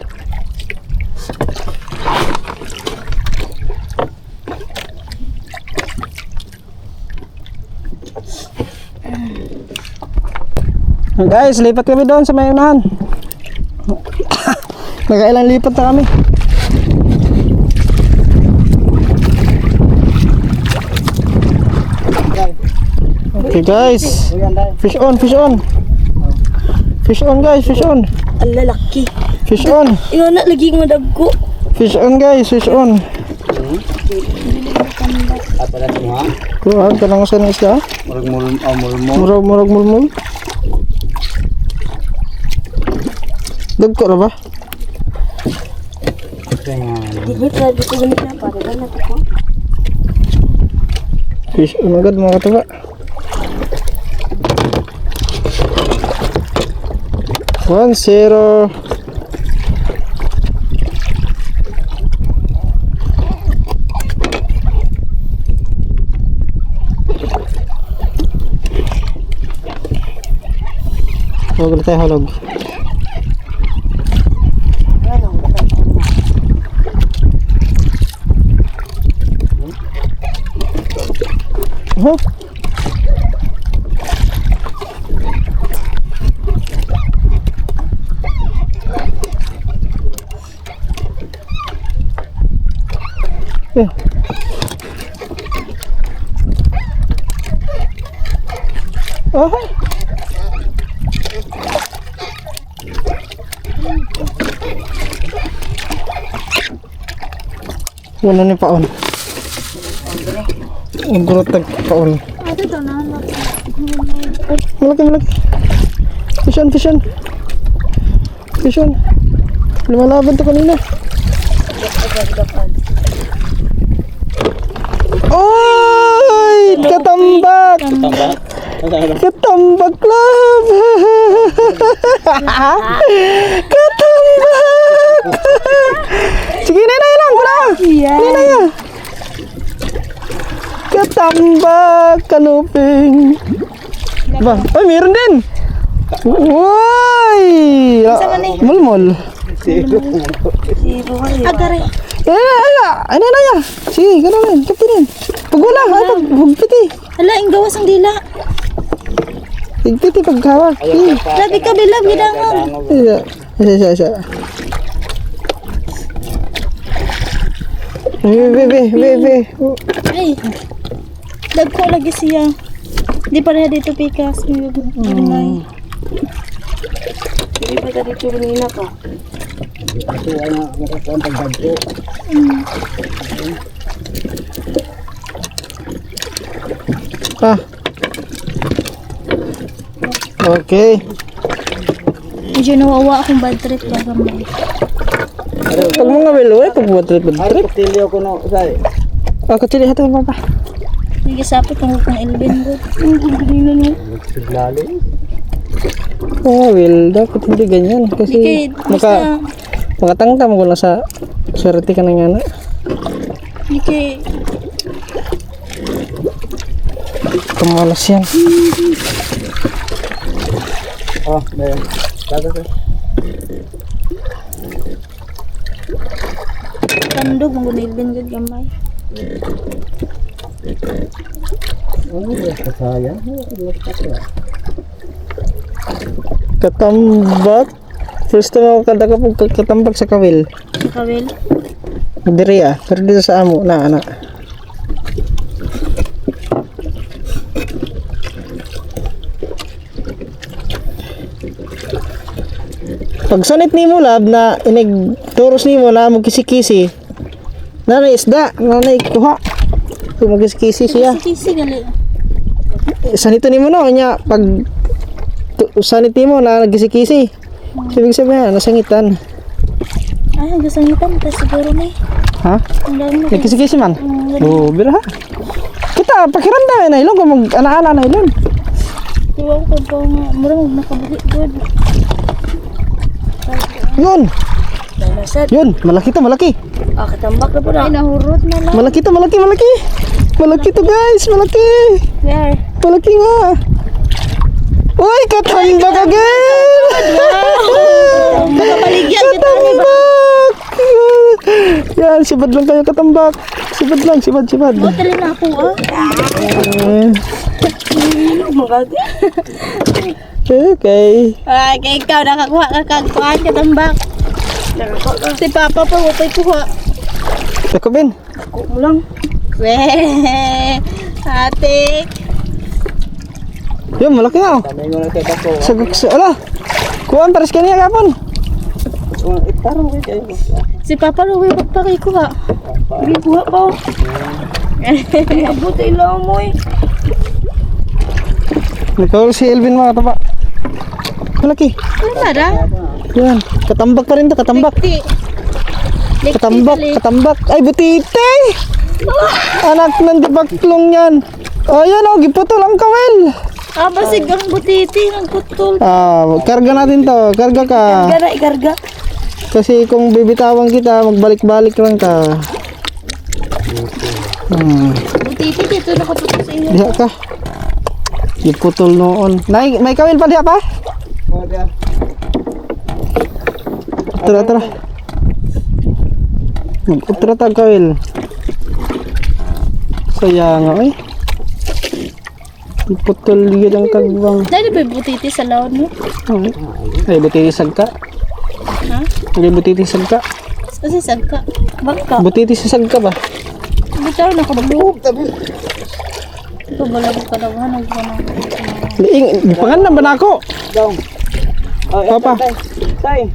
Guys, lipat kami doon sa may unahan. Nagailang lipat na kami. Okay guys. Fish on, fish on. Fish on guys, fish on. Ang lalaki. Fish on. Ino na lagi nga dagko. Fish on guys, fish on. Apa na ito ha? Kuha, kanang sa na isda. Murag Murag. Dagko na ba? Di ba try ko ganito na para ba ko. Fish on agad mga katuba. One zero. Huwag na tayo halog. Huh? Oh. Wala ni paon. Ang gurot paon. Ate to na. Malaki. Fisyon. Lumalaban to kanina. Oy! Katambak! Katambak club! Katambak! Sige, nenay lang! Kuna! Nenay lang! Katambak! Kanuping! Ba? Ay, meron din! Uy! Mulmol! Agare. Ano na? Sige, gano'n lang. Kapinin. Pagwala, pagpiti. Hala, ang gawas ang dila. Pagpiti, paghawak. Labi ka bilang gidangon. Isa. Bebe. Ay. Dagko lagi siya. Di pareha dito pikas. May. Hindi pa ka dito kanina pa. Ito ano makakuha ang pagdagko. Ah. Okay. Medyo nawawa akong bad trip baga mo. Pag mga welo pag buat trip. Tilyo ko no say. Ako tili hato papa. Hindi sapit kung Elvin ko. Ganino no. Siglali. Oh, well, dapat hindi ganyan kasi makatangtam ko lang sa swerte ka na nga na. Hindi Kamalas yan. Oh, may. Dapat. tandog mong Elvin gud gamay. Ano ba kasaya? Katambak. First time ako katambak sa kawil. Kawil. Diri pero dito sa amo na anak. Pag sanit nimo lab na inig turos nimo na mo kisi-kisi. Nanay isda, nanay kuha. Kung magkisi-kisi siya. Kisi gali. Sanito nimo no nya pag sanit nimo na nagkisi-kisi. Ibig sabihin nasangitan. Ay, gasangitan ta siguro ni. Ha? Ang dami. Nagkisi-kisi man. Oh, bira ha. Kita pakiramdam na ilong kung mag-ana-ana na ilong. Diwa ko po nga murang nakabuhi gud. Yun. Dalasad. Yun, malaki to, malaki. Katambak na po na. Ay nahurot na lang. Malaki to, malaki. Malaki to guys, malaki. Where? Malaki nga. Uy, katambak again. Makabaligyan kita ni. Katambak. Yan, sibad lang kayo katambak. Sibad lang, sibad. Hotel na ako Okay. Ay, kay ikaw nakakuha ka kagkuhan katambak. Si Papa pa upay kuha. Takobin. Ako mo lang. Weh, ate. Yun, malaki nga. Kami mo na kay Bako. Sagok ala. Kuhaan pares kaniya kapon. Itarong kayo. Si Papa luwi pa kay kuha. Hindi buha pa. Abot ilaw mo eh. Nakawal si Elvin mga taba. Malaki. Ano mara? Yan, katambak pa rin to, katambak. Katambak. Ay, butite! Anak ng dibaklong yan. Oh, yan oh, giputol ang kawel. Basig ang butiti ng putol. Karga natin to, karga ka. Ikarga. Kasi kung bibitawan kita, magbalik-balik lang ka. Butiti dito nakaputol sa iyo. Diha ka. Giputol noon. May kawel pa diha pa? Oh, dia. Tara. Mag-utra tag kawel. Sayang nga, iputol yun ang kagbang. Dahil ba butiti sa laon mo? Ay, butitisag ka. Ha? Ay, butitisag ka. Kasi sagka. Baka. Butitisag ka ba? Bitaw na kabulog. Ito balabog ka daw. Hanag ka na. Liing, pangan na ba na ako? Daw. Oh, Papa. Tay.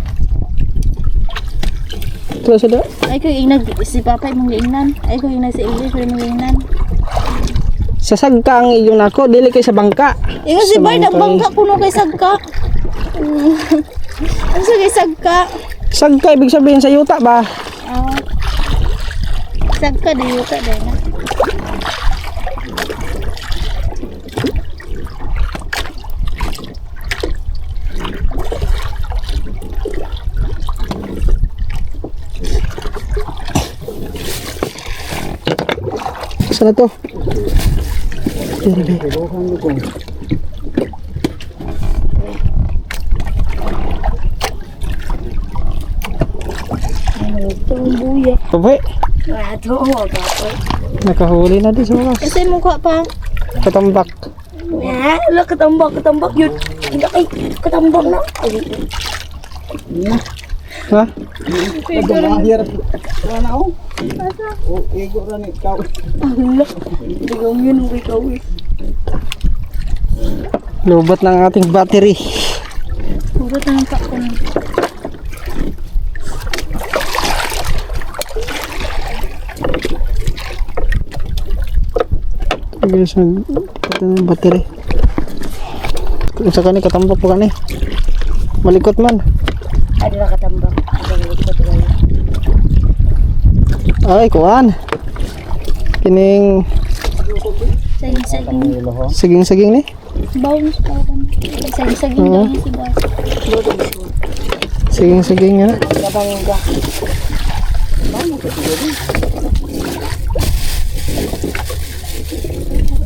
Terus ada. Ay ko inag si Papa imong giingnan. Ay ko inag si English pero imong giingnan. Sa sagka ang iyong nako, dili kay sa bangka. Ingon si Bard ang bangka kuno kay sagka. Ano sa kay sagka? Sagka ibig sabihin sa yuta ba? Ah. Sagka di yuta din na. Sana to. Tumbuya. Papai, Ato Papa. nakahuli na di sa wakas. Kasi mo ko pa. Katambak. Ya, lah ketambak yun. Tidak ay ketambak na. Ay, Ha? Mahir. Ana oh. Oh, igo ra ni kau. Allah. Ikaw yun, ikaw eh. Lubat ng ating battery. Puro tanong pa ko. Guys, ito ng battery. Kung sa kani katambak po kani. Malikot man. Ada lah ketambak. Ada ikut lagi. Ay, kuan. Kining Saging-saging. saging-saging ni. Bounce pa kan. Saging-saging daw ni si Bard. Saging-saging nga.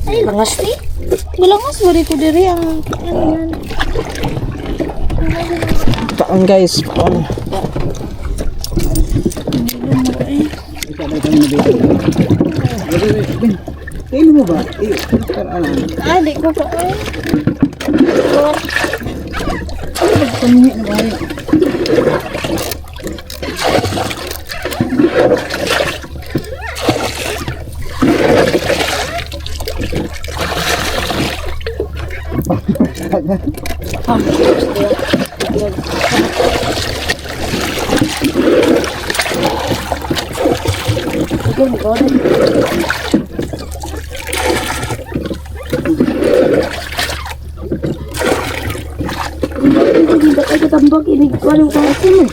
Ay, langas ni. Malangas bari ko diri ang ano yan. Paon guys, paon. Kailan mo ba? Ano? Ah, di ko pa ay. Tidak ay ketambak ini. Kuan yung kasin eh.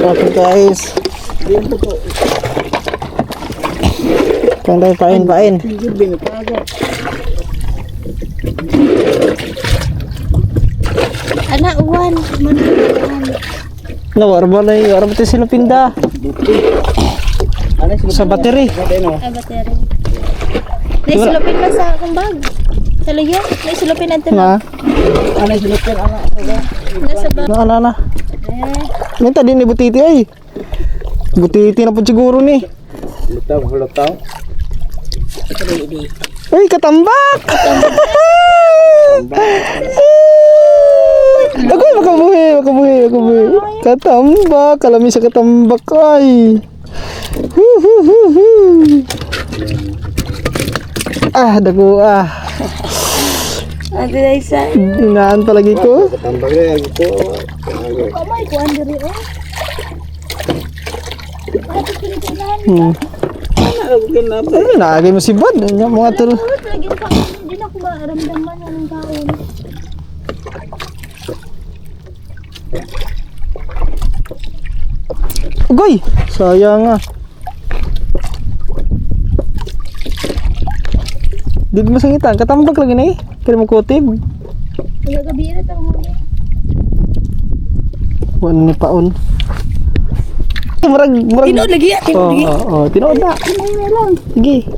Okay guys. Kang tayo pain. Ana uwan, man. No, warba na yung warba tayo sila pinda. Sa battery. Ay battery. Naisilupin man sa akong bag. Sa lagyan, naisilupin natin Na, Ano silupin ana? nasa bag. na. Eh, Minta din ni Butiti ay. Butiti na po siguro ni. Lutaw. Ay, katambak! Ako, makabuhi. Katambak, kalami sa katambak ay. Dago Ate Daisa. Dinaan palagi ko. Tambag na ko. kamay ko andiri oh. Ay, naagay mo si Bad. Yan mga turo. Lagi pa hindi na ko maramdaman yung kaon. Ugoy! Sayang nga. Di mo sangitan. Katambak lagi na eh. Kaya mo kutib. Kaya gabi na tang mo. Wala ni paon. Murag. Tinood lagi ya. Oo. Tinood na. Sige.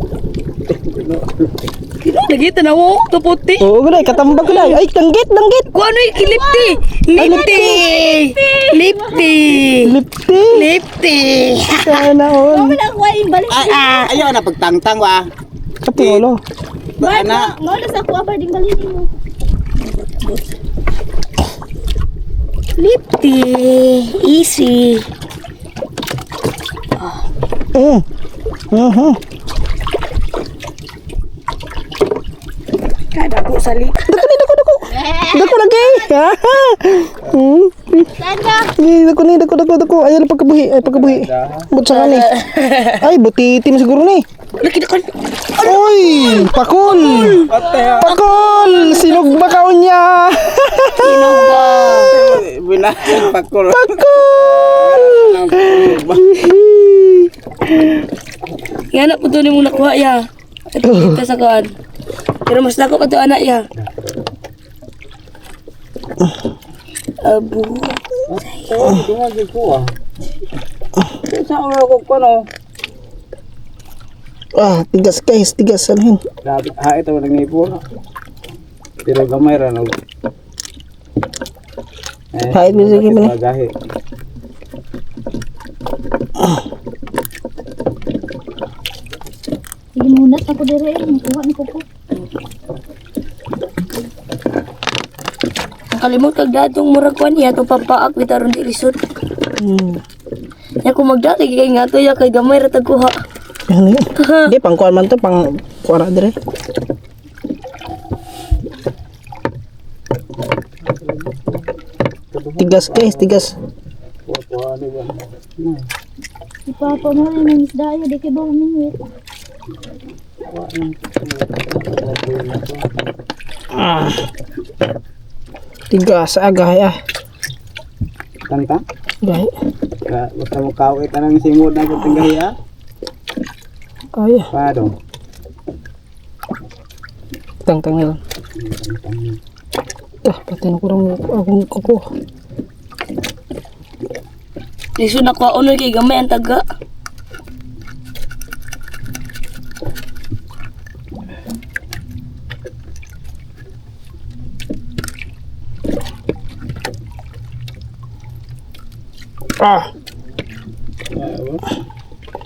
Tinood lagi. Tanaw mo. Kaputi. Oo, gulay. Katambak na. Ay, danggit. Kuan ay kilipti. Lipti. Sana all. Kami na kuha yung balik. Ayaw na pagtangtang wa. Katingolo. Bard, mo na sa kuha ba ding balik mo. Lipti. Easy. Asali. Dako lagi. Dako. Ayan pagkabuhi. But sa kani. Ay, butitim siguro ni. Laki na kan. Oy, pakul. Sinugba ka unya. Binasag pakul. Yan na po doon yung nakuha ya. Ito kita sa kaan. Pero mas dako ka to anak ya. Abu. Dumagi ko ah. Saan ako ko no? Tigas guys, anuhin. Grabe, ito walang ngipon. Pero gamay ra no. Hait mo sige mo ni. Gahi. Sige muna ako dire, makuha ni Kuko. Kalimot kag datong murag kwan ya to papaak bitaron di lisod. Ya ko magdati kay nga to ya kay gamay ra tagkuha. Ano yun? Hindi, pang kuwan man to, pang kuwara dire. Tigas guys, tigas. Ipapa mo na ng isda yun, di kay ba humingwit. Tigas, agay Tanta? Gahi. Basta mo kawit anang simod na sa tanggahi ah. Kaya. Paano? Tang na lang. Pati na kurang akong kuko. Lisod na ko unoy kay gamay ang taga.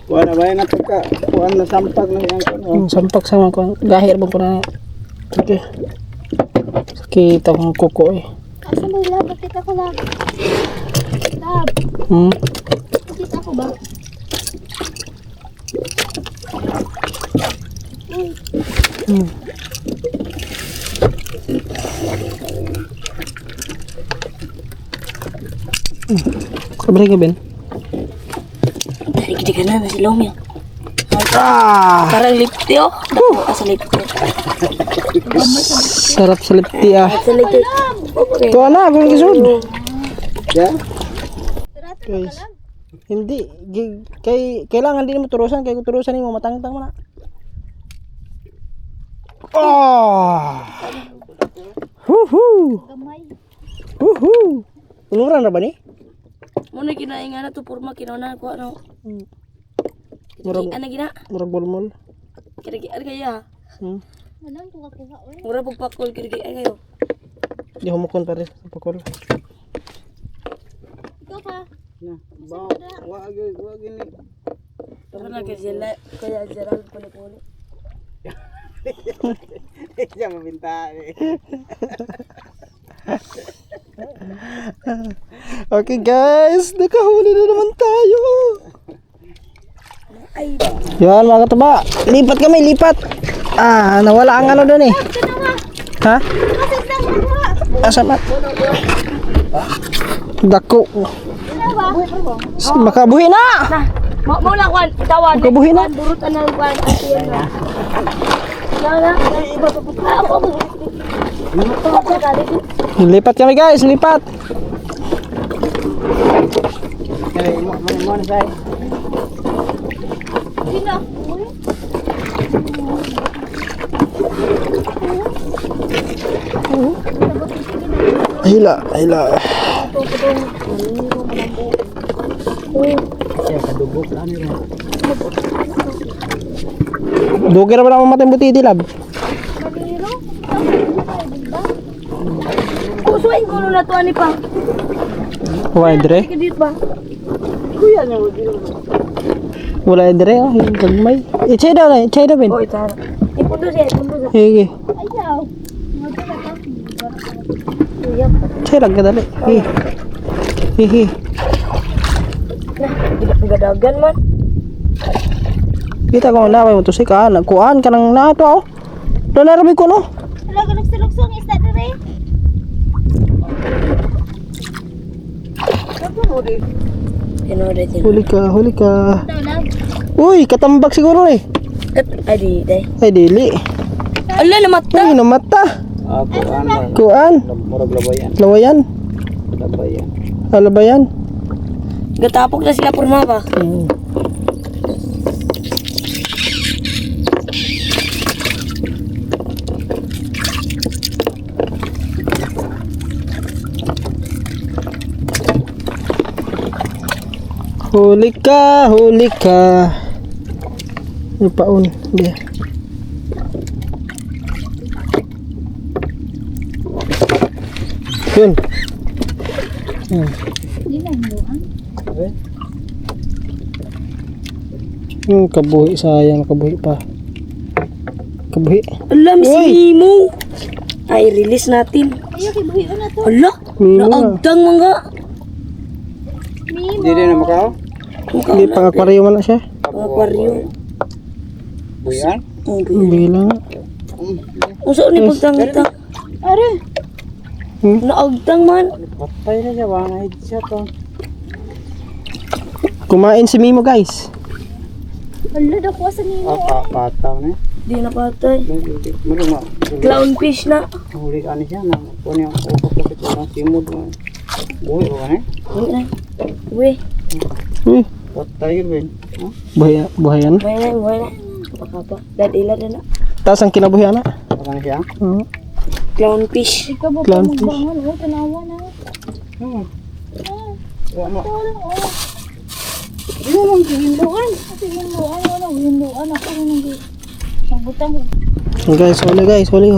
Wala ba na pagka kuan na sampag na yan ko. Sampak sa mga kuwan. Gahi ba ko na. Okay. Kita kong kuko eh. Asa mo lab, bakit ako lab? Lab, bakit ako ba? Kabalik ka Ben? Dari gede ka na si Lom ya. Parang lipti oh. Dako asa lipti. Sarap sa lipti ah. Asa lipti. Okay. Tuwa na, kung kisod. Yeah? Guys. Hindi. Kailangan din mo turusan. Kaya kung turusan mo, matangtang mo na. Woohoo! Woohoo! Unuran na ba ni? Muna kinaingan na to purma kinona ko ano. Murag, Ano gina? murag bolmol. Kira-kira kaya. Walang kuha oy. Mura pagpakol kira-kira kayo. Di humukon pa rin sa pakol. Ikaw pa. Na, wag ni. Pero lagi sila kaya Gerald puli-puli. Siya mabinta eh. Okay guys, nakahuli na naman tayo. Yan mga kataba, lipat kami, lipat. Nawala ang ano doon eh. Ha? Asa mat? Dako. Makabuhi na. Mau lang kwan tawan. Makabuhi na. Durut ana kwan asiyan na. Na. Ako. Lipat kami guys, lipat. Mo na say. Hila. Dugi ra ba naman matay buti dilab? Kusuin ko na to ani pa. Wala dire? Kedit ba? Wala dire oh, yung gagmay. Chay daw Ben. Oh, ita. Ipundo siya. Hige. Ayaw. Chay lang ka dali. Hihi. Gadagan man. Kita ko na may motor ka, nagkuan ka nang nato oh. Doon na rabi ko no. Wala ka luksong isda dire. Kinora din. Huli ka, huli ka. Daw lab. Uy, katambak siguro eh. Adi, day. Ay, dili. Ala, namata. Uy, namata. Kuan man. Kuan. Murag labayan. Lawayan. Labayan. Ano ba yan? Gatapok na sila porma ba? Huli ka, huli ka. May paon. Be. Yun. Di na hinuan. Kabuhi, sayang, kabuhi pa. Kabuhi. Ala, Uy! misi mo. Ay, release natin. Ayo kay buhi na to. Ala, Mimo. naagdang mga. Mimo. Di rin na makao. Hindi, pang-aquarium na siya. Aquarium. Buyan. Bilang. Kung saan ni pagtangitang. Are. Naagdang man. Patay na siya. Wala na siya to. Kumain si Mimo, guys. Hala daw kuha sa nimo. Pataw na. Di na patay. Murag ma. Clownfish na. Huli ka ni siya na. Kuan yung upak kasi ko ng simod mo. Buhay ba na? Uy, na. Uy, Uy, Patay rin. buhayan. buhay na, buhay na. Pakapa. Dadila na na. Taas ang kinabuhian na. Baka na siya. Clownfish. Ikaw ba Clownfish. magbangon? Oh, tanawa na. Wala mo. Ano lang hinduan? Kasi hinduan, ano hinduan ako nang nagbutang. Guys, huli guys. Huli.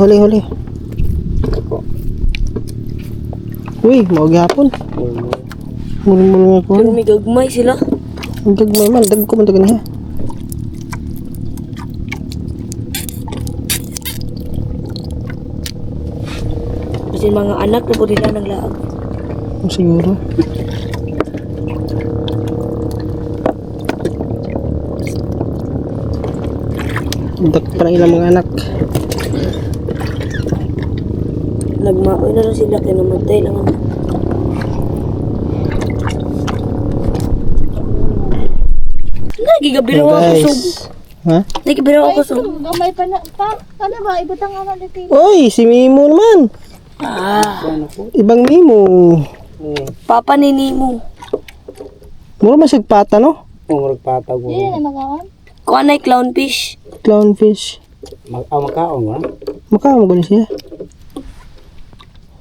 Uy, maugihapon. Mul nga ko. Pero may gagmay sila. Ang gagmay man. Dag ko man taga niya. Kasi mga anak na po nila naglaag. Siguro. Dak pa ng ilang mga anak. Nagmaoy na lang sila kaya namatay lang ang Nagigabiraw ako Guys. sub. Ha? Nagigabiraw ako sub. Gamay pa na pa. Kana ba ibutang ana dito. Uy, si Mimo naman. Ah, Ibang Mimo. papa ni Nemo. Mura masigpata, no? Murag patag mo. Di na magaon. Kuha na yung clownfish. Clownfish. Makaon ba? Makaon ba na siya?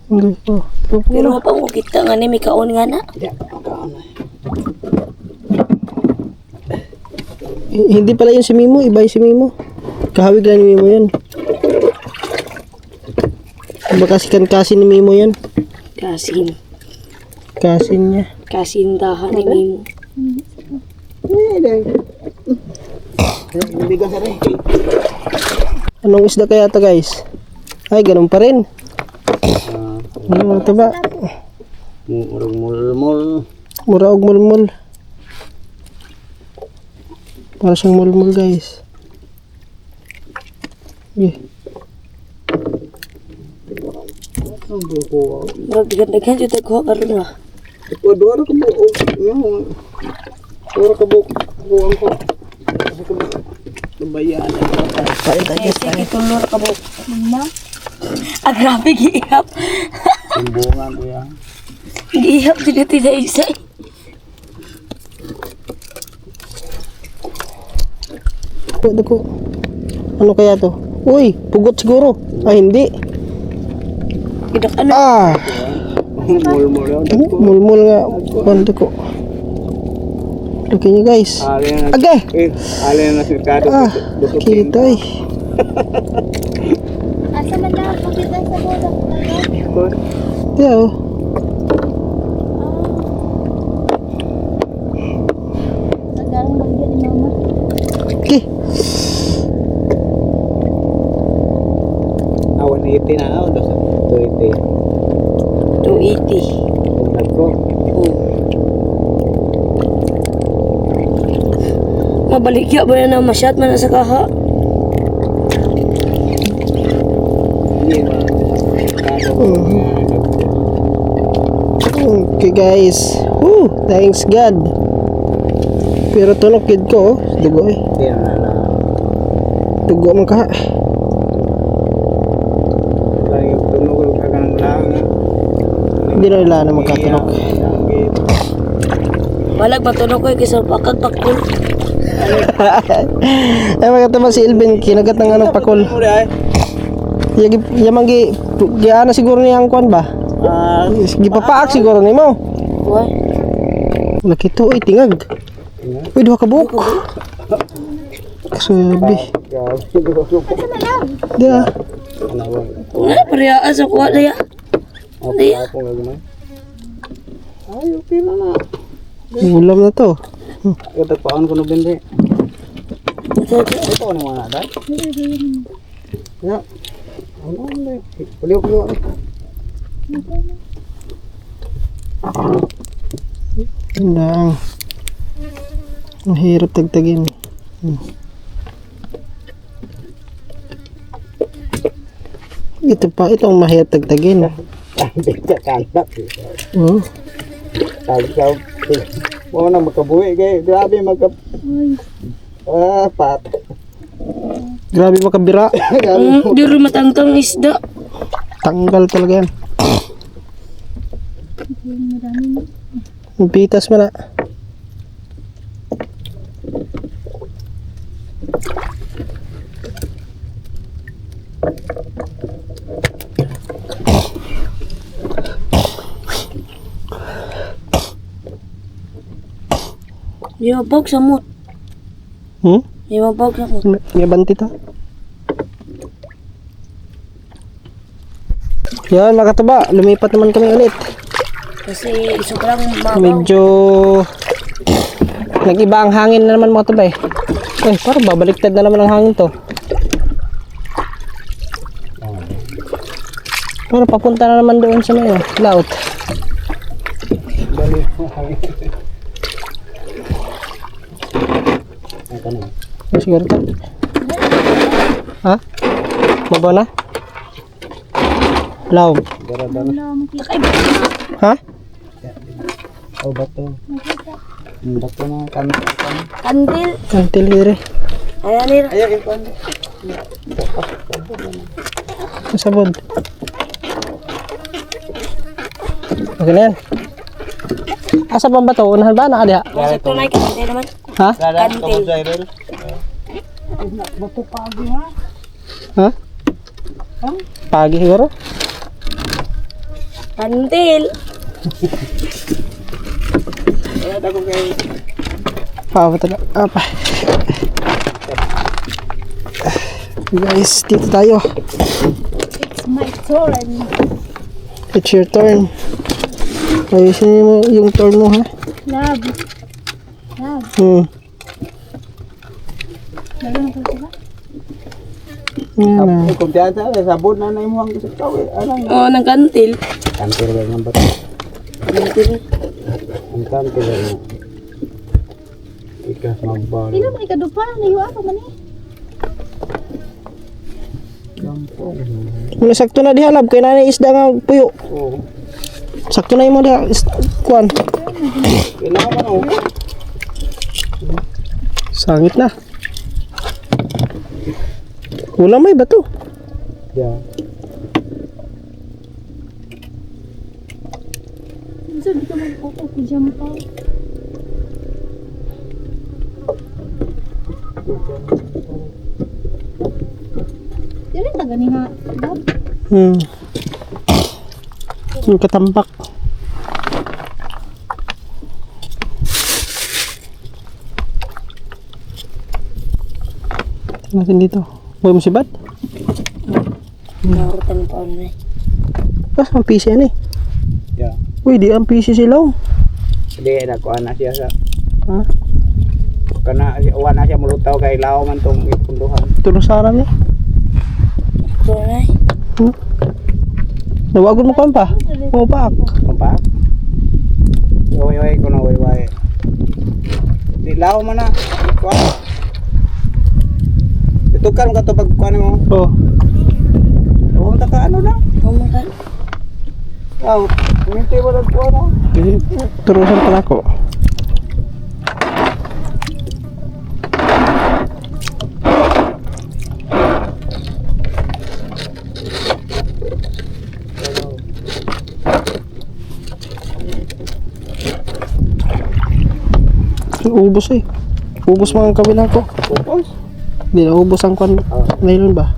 Ang gusto. Pero pa mo kita nga ni may kaon nga na. Di, makaon na. Hindi pala yun si Mimo. Iba yung si Mimo. Kahawig lang ni Mimo yun. Baka kasin ni Mimo yun. Kasin. Kasin niya. Kasintahan ni Nemo. Bigas na rin. Anong isda kaya ito guys? Ay, ganun pa rin. Ano ito ba? Murag mulmul. Mura og mulmul. Para siyang mulmul guys. Yeah. Ang buko. Murag dagan-dagan jud ko karon ba. Dua ka buko. Dua ka buko. Buang ko. Bayan. Kain tayo guys. Sige tulor ka bo. Na. Ah, grabe giihap. Bumbungan ko yan. Giihap din sa isa. Dako. Ano kaya to? Uy, pugot siguro. Ay, hindi. Gidak ano. Ah! Mulmul yan. Mulmul nga. Konti ko. Laki niyo guys. Alin na. Agay! Alin na sirkado. Ah, kita eh. Asa man na pakita sa bola. Yeah, oh. Nagarang bagyo ni mama. Okay. Awan 80 na ako. Dos 280. 280. Nagko. Mabalikya ba na masyat man na sa kaha? Hindi ba? Okay guys. Thanks God. Pero tunok kid ko, dugo eh. Di na. Dugo man ka. Lagi tunugol ka ng lang. Hindi na nila na magkatunok. Balag matulog ko kaysa pakag pakul. Ay magkatama si Elvin, kinagat ng anong pakul. Yamang giana siguro niya ang kwan ba? Gipapaak siguro ni mo. Uy. Laki to ay tingag. Uy, duha ka buhok. Kasabi. Dia. Nga, parehas ako wala ya. Diya. Ay, okay na. Ulam na to. Katagpaan ko na bindi. Ito ano mga naday? Ya. Ano na? Puliw. Ang hirap tagtagin. Ito ang mahirap tagtagin. Hindi ka kanap. Oh. Tagsaw. Mo na makabuhi kay grabe pat. Grabe makabira. Di rin matangtang isda. Tanggal talaga yan. Ang pitas mo na. Di mabog sa mut. Di mabog sa mut. May banti to. Yan mga katuba, lumipat naman kami ulit. Kasi sobrang mabaw. Medyo nag-iba ang hangin na naman mga katuba eh. Ay, parang babaliktad na naman ang hangin to. Parang papunta na naman doon sa may laut. Siguro to. Ha? Mabaw na? Law. Ha? Oh, bato. Bato na kami. Kandil. Kantil dire. Ayan nila. Ayo ipon. Sabod. Okay na yan. Asa pa ba ito? Unahan ba? Nakadiha? Nasa tunay kandil naman. Ha? Kantil. Ha? Pagi siguro? Kandil. Apa na? Apa? Guys, dito tayo. It's my turn. It's your turn. Ayusin mo yung turn mo ha. Love. Lalo na ito sila. Yan na. Kung diyan sa sabon na na mo ang gusto eh. Anong Oo, ng kantil. kantir ba ng bato? Kantil. Ang kantir ba? Ikas mabal. Sino ba ikadupa? Nayuwa pa man eh. Muna sakto na diha lab kay nanay isda nga puyo. Oo. Sakto na imo diha kuan. Kailangan mo na. Sangit na. Ulam may bato. Yeah. So, dito mag-upo ko dyan pa. Dili taga ni ha. Love. Yung katampak. Natin dito. Huwag mo si Bat? Narutan pa ano na eh. Kas ang PC yan eh. Yeah. Uy, di ang PC silaw. Hindi na ko ana siya sa Ha? kana wala siya mulutaw kay lao man tong ipunduhan. Tulusaran eh. Tunay. Nawagon mo kan pa. O pa. Pampa. Yoy ko na way. Di lao man na. Kuha. Itukan ka to pag kuha mo. Oh. Oo, taka ano na. Oh my God. Aw, minti mo lang po na. Turusan pala ko. Ubus eh. Ubus mga kabila ko. Ubos. Hindi na ubus ang kwan. Nylon ba?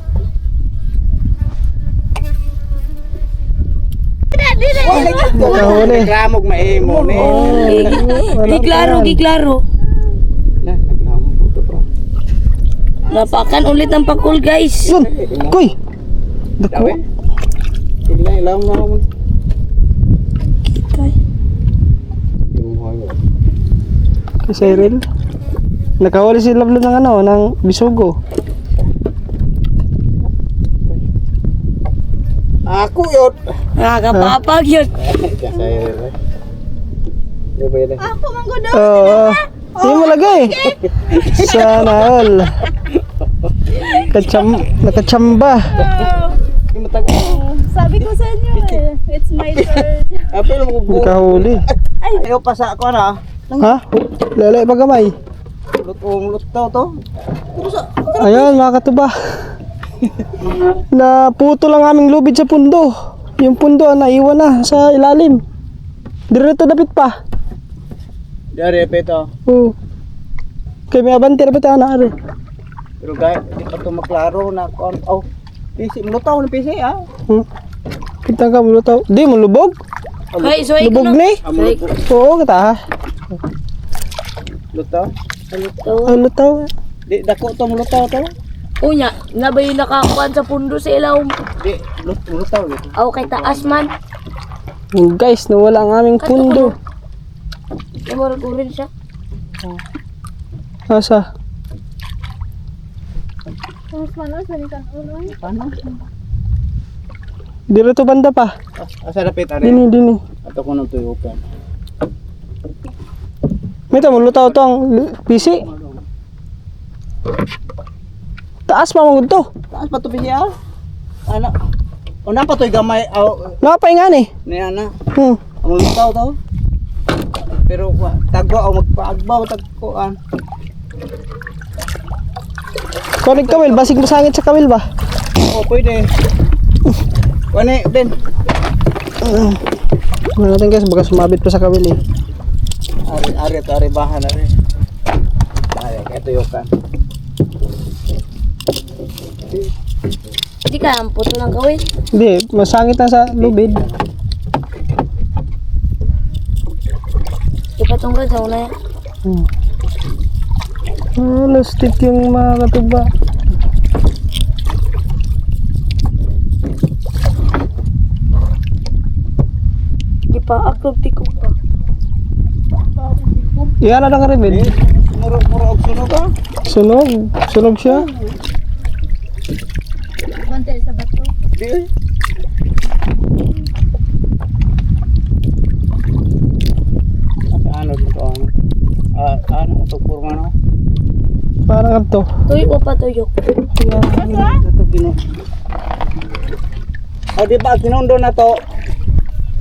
Nakahuli. Naglamog maimo ni. Giklaro. Na, naglamog po to bro. Napakan ulit ang pakul guys. Yun! Koy! Dako. Sabi? Hindi na ilam na mo. Yung hayo. Kay Cyril. Nakahuli si Lablo ng ano, ng bisugo. Ako yun. Nakakapapag yun. Kasay rin. Yung ba yun? Ako manggudo. Oo. Hindi mo lagay. Sana all. Nakachamba. Yung matag... Sabi ko sa inyo eh. It's my turn. Apel mo ko. Nakahuli. Ayaw pa sa ako na. Ha? Lele pa gamay. Lutaw to. Ayan mga katuba. Naputo lang aming lubid sa pundo. Yung pundo naiwan na sa ilalim. Direto dapit pa. Dari pa ito. Oo. Kaya may abanti na ba tayo na ari? Pero guys, hindi pa ito maklaro na kung oh, PC, mulutaw ng PC ah. Kita ka mo taw. Di mo lubog? Ay, so ay ko Lubog na. ni? Ay, Oo kita ha. Lutaw? Ano taw? Di, dako to mulutaw to. Unya, nabay nakakuan sa pundo sa ilaw. Di, mulutaw dito. Aw kay taas man. Guys, nawala ang aming pundo. Ay mo rin siya. Asa? Mas malas na kan ulo. Paano? Direto banda pa. Asa dapit ari? Dini. Ato ko nang tuyukan. May tamo lutaw to ang PC. Taas pa mong to. Taas pa to PC ah. Ano? Una pa to'y gamay aw Napay nga ni. ni ana. Hmm. Ang lutaw to. Pero tagwa o magpaagbaw tagkuan. Konig kawil, basig masangit sa kawil ba? Oo, pwede. Wani, Ben. Ano natin guys, baka sumabit pa sa kawil eh. Ari bahan ari. Ari, kaya tuyukan. Hindi ka ang puto ng gawin. Hindi, masangit na sa lubid. Ipatungkad sa una yan. Lastik yung mga katuba. Di pa upload tiko pa. Iyan na lang rin, Ben. Muro og sunog ka. Sunog siya. Bantay sa bato. Di. Ano dito ang ano to kurma no? Parang to. Tuyo pa tuyo. Ito gino. Oh, di ba kinundo na to?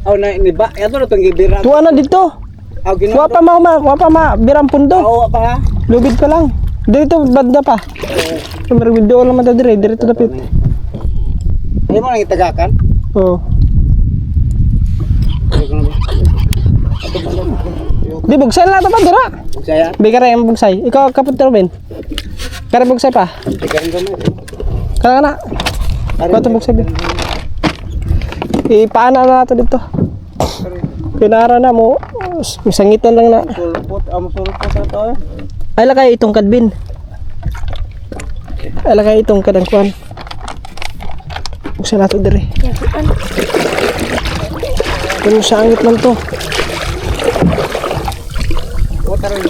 Oh, na ni ba? Ito na tong gibira. Tuwa na dito. Oh, kinundo. Wapa ma, birang pundo. Oo pa ha. Lubid pa lang. Dito, banda pa. Pero video naman ta dire, dito dapit. Di mo nang itagakan? Oo. Di bugsay lang pa dira. Saya. Bigara yung bugsay. Ikaw kapit Ben. Kara bugsay pa. Tigaran ko mo. Kara na. Bato bugsay Ben. Ipaana na nato dito. Pinara na mo. Sangitan lang na. Sulpot, sulpot na to eh. Ay lakay itong kadbin. Ay lakay itong kadang kuan. Bugsay nato dire. Yakuan. Pero sangit lang to. Water rin.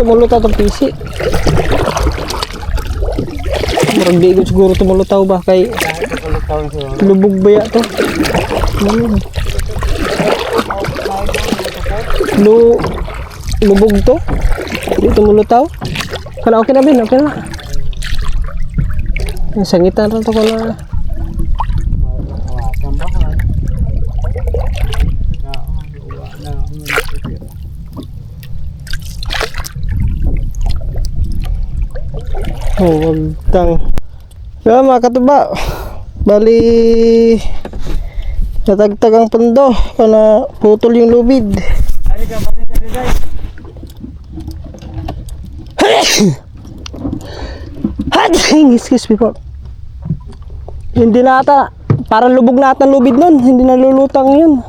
Tumulutaw itong PC. Marag di ko siguro tumulutaw ba kay lubog ba ya to? Lubog to. Dito mulutaw. Kana okay na bin, okay na. Ang sangitan rin to ko na. Oh, wagtang. Kaya mga katuba, bali natagtag ang pundo, kana putol yung lubid. Excuse me po. Hindi na ata, parang lubog na ata ang lubid nun, hindi nalulutang yun.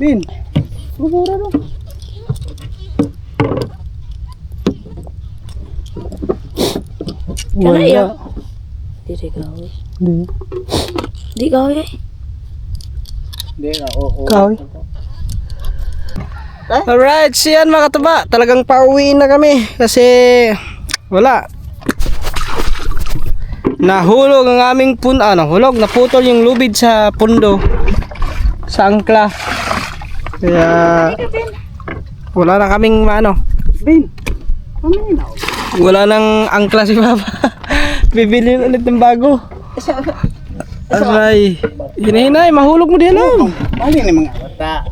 Bin. Bubura no. Kana iya. Di gawe. Di. Di gawe. Di nga oo. Kahoy. Alright, siyan mga katuba, talagang pauwiin na kami kasi wala. Nahulog ang aming nahulog, naputol yung lubid sa pundo sa angkla. Kaya wala na kaming Bin. Kumain na. wala nang angkla si Papa. Bibili ulit ng bago. Aray, hinahinay, mahulog mo diyan lang. Mali ni mga bata.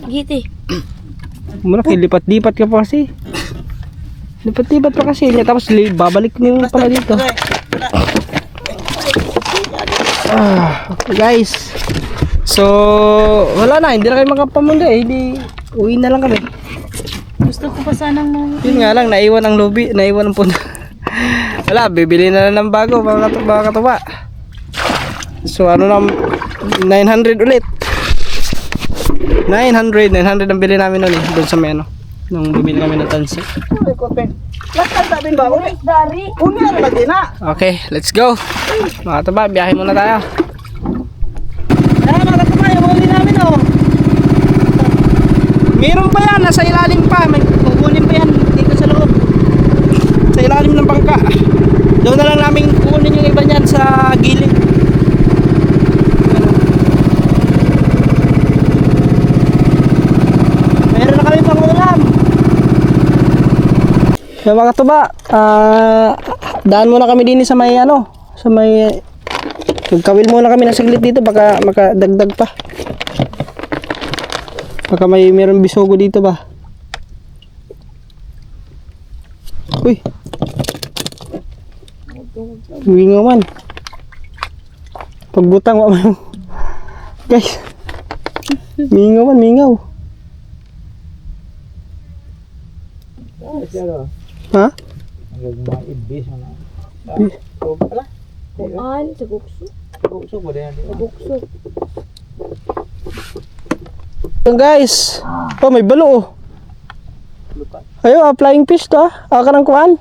Giti. Muna lipat-lipat ka pa kasi. Lipat-lipat pa kasi niya tapos babalik niyo pala dito. Okay guys. So, wala na, hindi na kayo makapamunda eh. Hindi, uwi na lang kami. Gusto ko pa sanang Yun nga lang, naiwan ang lobby, naiwan ang puno. Wala, bibili na lang ng bago mga katuba. So, ano na, 900 ulit. 900 ang bili namin nun eh, doon sa meno. Nung bumili kami ng tansi. Ay ko pen. Lakad ta bin ba uli? Dari. Uni na lagi na. Okay, let's go. Mga katuba, biyahe muna tayo. Ay mga katuba, yung huli namin oh. Meron pa yan, nasa ilalim pa. May kukunin pa yan dito sa loob. Sa ilalim ng bangka. Doon na lang namin kukunin yung iba niyan sa gilid. Meron na kami pang ulam. So, mga katuba, daan muna kami din sa may sa may magkawil muna kami ng saglit dito baka makadagdag pa. Baka meron bisogo dito ba? Uy. Mingaw man. Pagbutang wa man. Guys. Mingaw man, mingaw. Ha? Kuan sa bukso. Bukso. Yan guys. Oh, may balo oh. Ayo, flying fish to ah. Kanang kuan.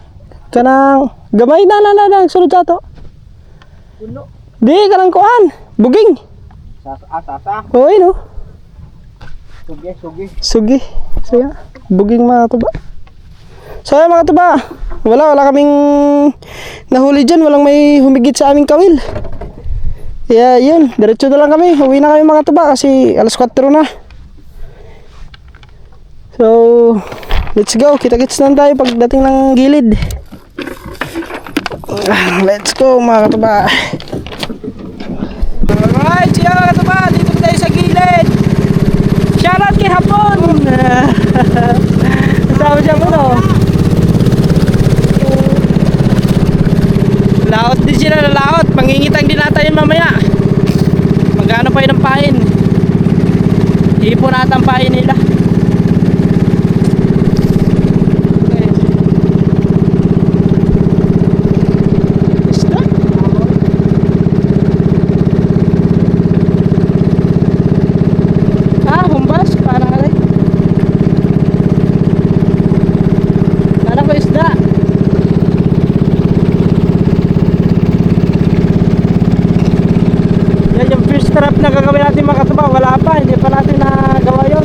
Kanang gamay na sunod sa to. Puno. Di kanang kuan. Buging. Sasa. Oh, no. Sugi. Sugi. So, yan. Buging mga tuba. So, yan mga tuba. Wala kaming nahuli dyan. Walang may humigit sa aming kawil. Yeah, yun. Diretso na lang kami. Uwi na kami mga tuba kasi alas 4 na. So, let's go. Kita-kits na tayo pagdating ng gilid. Let's go mga katuba. Alright, siya mga katuba. Dito tayo sa gilid. Shoutout kay Hapon. Kasama siya mo no. Laot din sila na laot. Mangingitang din natin yun mamaya. Magano pa yun ang pahin. Ipo natin ang pahin nila. Trap na gagawin natin mga katuba, wala pa, hindi pa natin nagawa yun.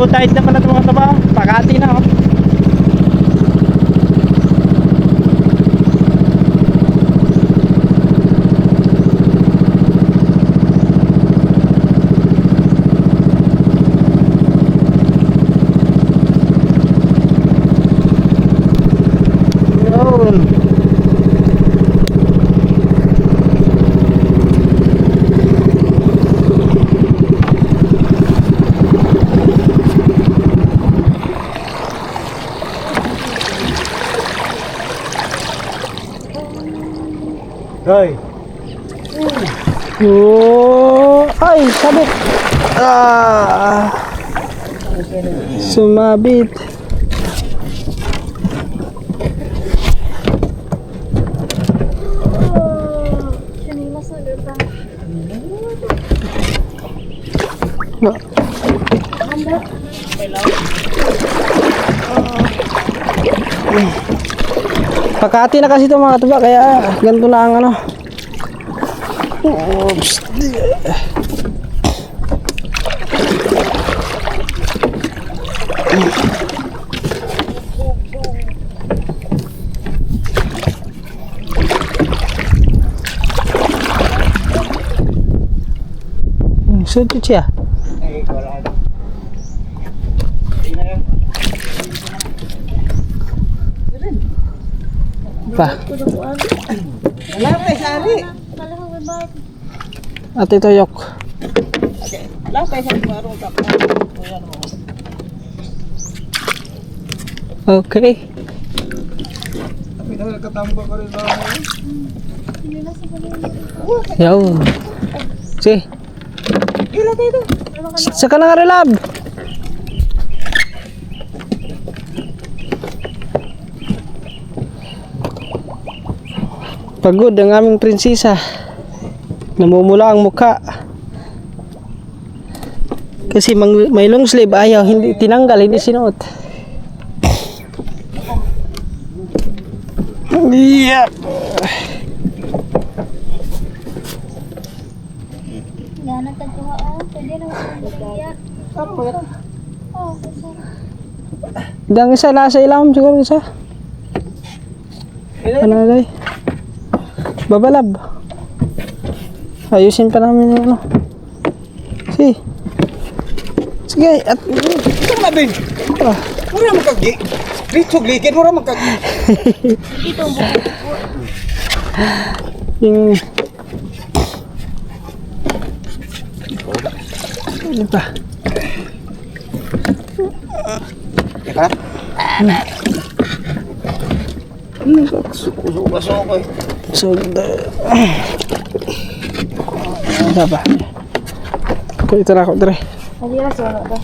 low tide na pala ito mga katuba. Pakati na oh. Hoy. Oh, ay, sabit. Ah. Sumabit. No. Pakati na kasi ito mga tuba, kaya ganito na ang ano. Oops. Sulit siya. Pa. Lapay sari. Ate Toyok. Lapay sa marong ka. Okay. Tapi na katamba ko rin ba? Yaw. Si. Gila tayo. Saka na nga relab. Pagod ang aming prinsesa. Namumula ang mukha. Kasi may long sleeve ayaw, hindi tinanggal, hindi sinuot. Yeah. Gana tagkuha pwede na magpapalaya. Oh, Dang isa nasa ilam siguro isa. Ano day? Babalab. Ayusin pa namin yung ano. Sige, at Ito na bin. ah, Mura magkagi. Ritsog likid mura magkagi. yung ano pa? Teka. Suko-suko ko. So, ano ba? Ito na ako, Dre. Hindi na sa ano ba?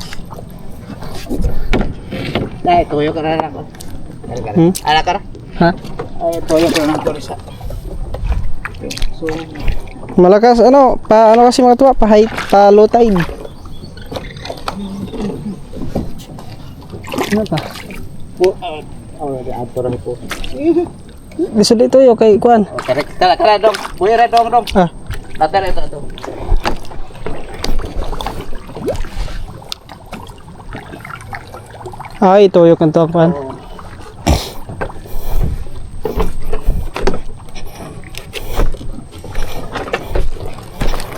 Dahil tuyo ka na ako. Ala ka ra? Ha? Ay tuyo ka na ako isa. So, Malakas, ano kasi mga tuwa, pa low tide. Ano pa? di atur ko. Gusto dito yung kay Kuan. Kala dong. Buya ra dong. Ah, Tatar ito. ito yung kanto Kuan.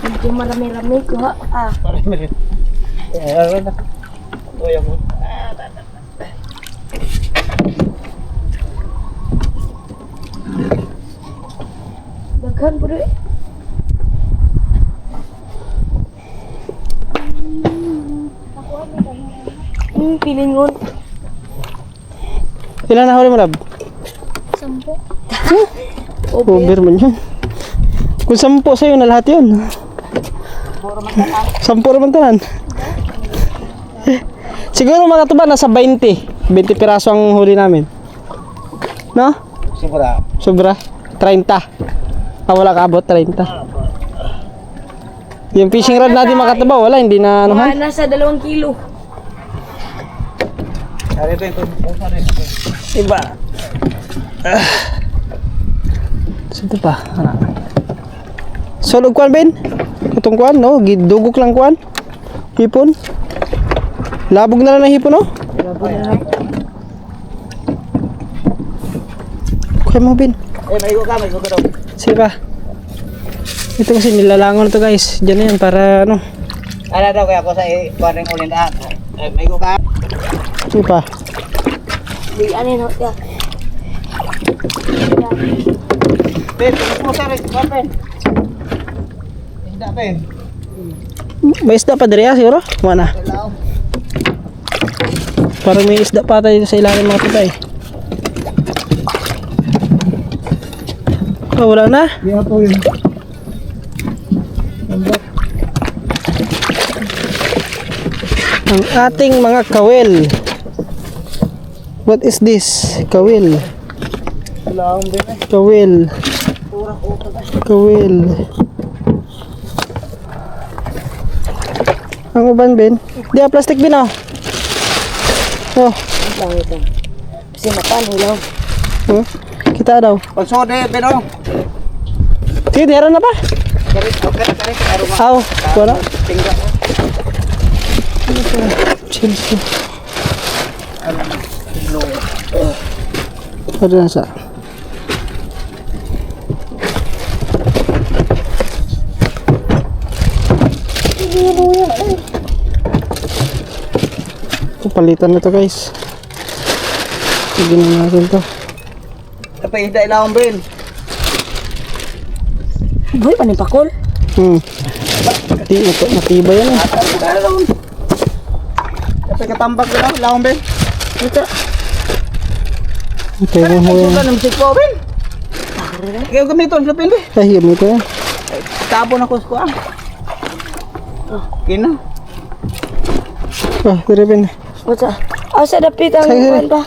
Medyo marami-rami ko ha. Ah, Tuyo mo. daghan po rin. Pilingon. Ilan na huli mo, Lab? 10. Over man yun. Kung 10 sa'yo na lahat yun. 10 naman tanan. Siguro mga tuba, nasa 20. 20 piraso ang huli namin. No? Sigura. Sobra? 30. Wala ka abot, 30. Yung fishing rod natin makataba, wala, hindi na anuhan. Nasa 2 kilo. Ari ito ito. Iba. Sito pa. Ano? Solog kuan, Ben? Itong kuan, no? Gidugok lang kuan. Hipon. Labog na lang ng hipon, oh. Kaya mo, Bin. May ko daw. Sige pa. Ito kasi nilalangon na to, guys. Diyan na yan para ano. Ano daw kaya ako sa kuwaring ulin at. May ko ka. Sige pa. Di ano yun, ya. Ben, mo sa rin. Ben. Isda, Ben. May isda pa diri, siguro? Mana? Parang may isda pa tayo sa ilalim mga tuba, eh. Oh, wala na. Di ako yun. Ang ating mga kawil. What is this? Kawil. Kawil. Kawil. Ang uban, Ben. Di plastic, Ben, oh. Oh. Kasi mapano lang. Oh. Kita daw. Pagsode, Ben, oh. Sige, diharan na pa. Kari. Aw, wala. Tingga. Chill. Ada nasa. Palitan na to, guys. Sige na natin to. Tapi isda ilawang, Ben. Boy, panipakol. Matibay yan, eh. Tapi katambak ko daw, ilawang, Ben. Ito. Okay, mo ho yan. Sudan ng musik ko, Ben. Kaya gamiton sa Ben, Ben. Ay, yun ito yan. Tapon ako sa kuwan. Kina. Ah, dire, Ben. What's up? Asa dapit ang Sige. kuwan ba?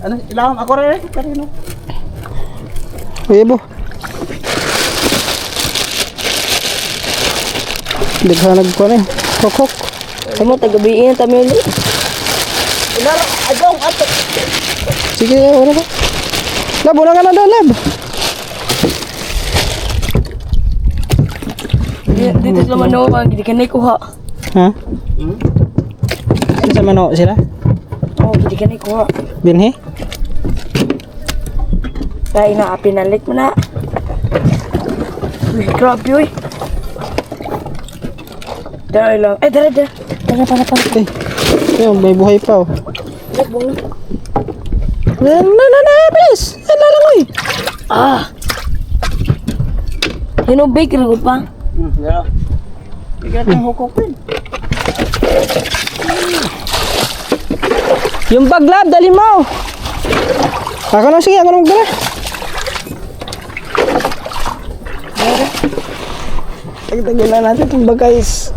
Ano, ilawang ako rin. Karino. Uyebo. Daghanag ko na, eh. Kokok. Kamu tagabiin tami ulit. Ilawang, adong, ato. Sige, wala ka. Lab, wala ka na daw, Lab. Dito sa mano ang gidi kanay kuha. Ha? Sa mano sila? Oh, gidi kanay kuha. Binhi? Kaya na pinalit mo na. Uy, grabe uy. Dara lang. Dara. Eh, yun, may buhay pa, oh. Lagbong na. Na, please. Ano lang, uy. Ah. Hinubig rin ko pa. Yeah. Bigyan ng hukok, Ben. Yung bag, Lab, dali mo. Ako na, sige, ako na magdala. Tagtagin na natin itong bag, guys.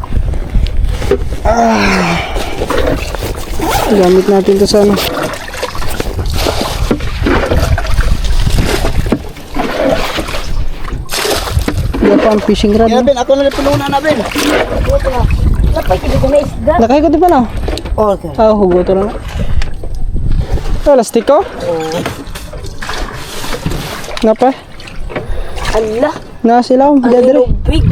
Gamit natin ito sa ano. Hindi pa ang fishing rod. Kaya, No? Ben, ako na pinuna na, Ben. Dapat gidi kanay isda. Nakay ko di pa na. Oh, okay. Ah, hugo to na. Oh, lastik ko? Nga pa? Allah. Na sila akong Ang bidadari. hinubig.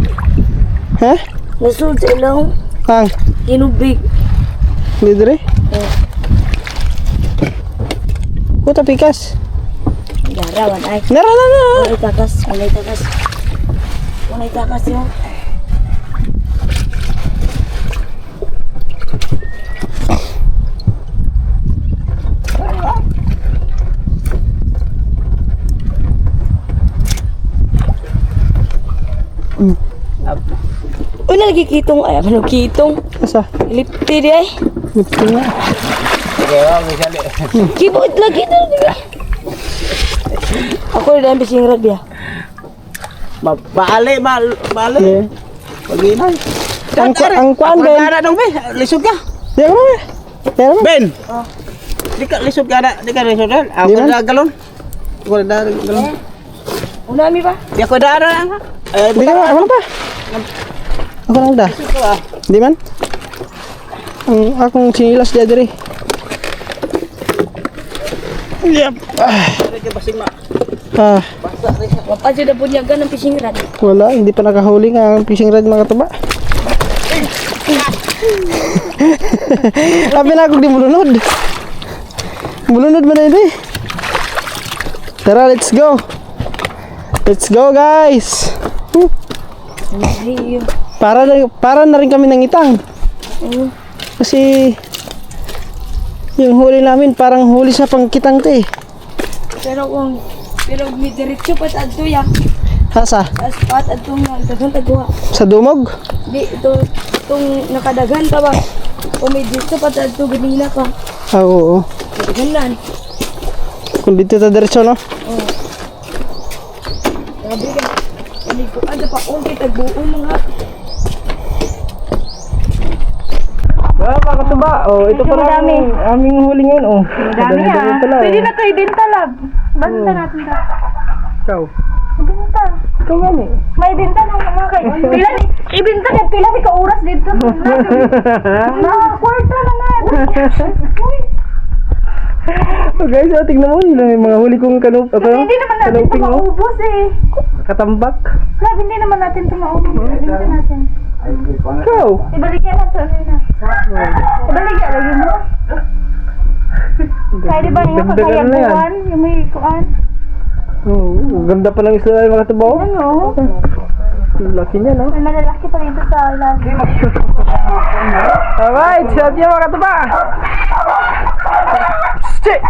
Ha? Nasul sa ilang Hang, hinubig. bidadari? Puta pikas. Garawan ay. Nara na na. Munay takas. Munay takas yun. Uy, lagi kitong. Ay, ano kitong? Asa? Lipti di ay. Lipti nga. Kibot lagi na di ba? Ako rin ang bising rad biya. Baali. Yeah. Pag-inay. Ang kuan, Ben. Ako na dong, Ben. Lisod ka. Di ako na. Di ako na. Ben. Di ka lisod ka na. Di ka lisod na. Ako Di man. na galon. Ako na galon. Unami ba? Di ako na na. Di ka na. Ako na pa. Ako na da. Di man? Ang akong sinilas di adiri. Yep. Ah, Wapan siya na bunyagan ng fishing rod. wala. Hindi pa nakahuli nga ang fishing rod mga tuba. Abi na ako di mulunod. Mulunod mo na yun eh. Tara, let's go. Let's go guys. Para na rin kami ng itang. Kasi yung huli namin parang huli sa pangkitang to eh. Pero may diretso pa sa adto ya. Hasa? As pat adto nga daghan tagwa. Sa dumog? Di itong nakadaghan ka ba? O may diretso pa sa adto ganina pa. Ah, oo. Daghanan. Kung dito ta diretso no? Sabi ka. Ani ko ada pa okay tagbuo mga. Mga katuba, oh, ito pala ang aming huli ngayon, oh. Madami Pwede na to ibenta lab. Basta natin ta. Ikaw. Ibenta. Ikaw yan eh. May ibenta ng mga kay. Pila ni ibenta kay pila ni ka oras dito. Na kwarta na na. Oh guys, oh, tignan mo yung mga huli kong Hindi naman natin ito maubos eh. katambak. Lab, hindi naman natin ito maubos. Ibenta natin. Ikaw. Ibaligyan na to. Ibaligyan lagi mo. Kaya di ba yung Dagdagan na yan. kakayaguan? Yung may kuan? Oh, ganda pa lang isla yung mga katuba. Ano? Laki niya, no? May malalaki pa dito sa ilalim. Alright, shout out mga katuba. Shit!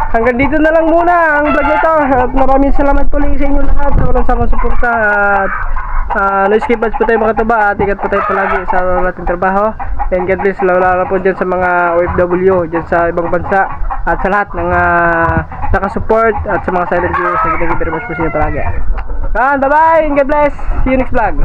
Hanggang dito na lang muna ang vlog nito. At maraming salamat po sa inyo lahat sa walang samang suporta. At no-skip ads po tayo mga katuba. At ingat po tayo palagi sa ating trabaho. And God bless lalo po dyan sa mga OFW dyan sa ibang bansa. At sa lahat ng nakasupport at sa mga silent viewers. Thank you very much po sa inyo palagi. Bye bye and God bless. See you next vlog.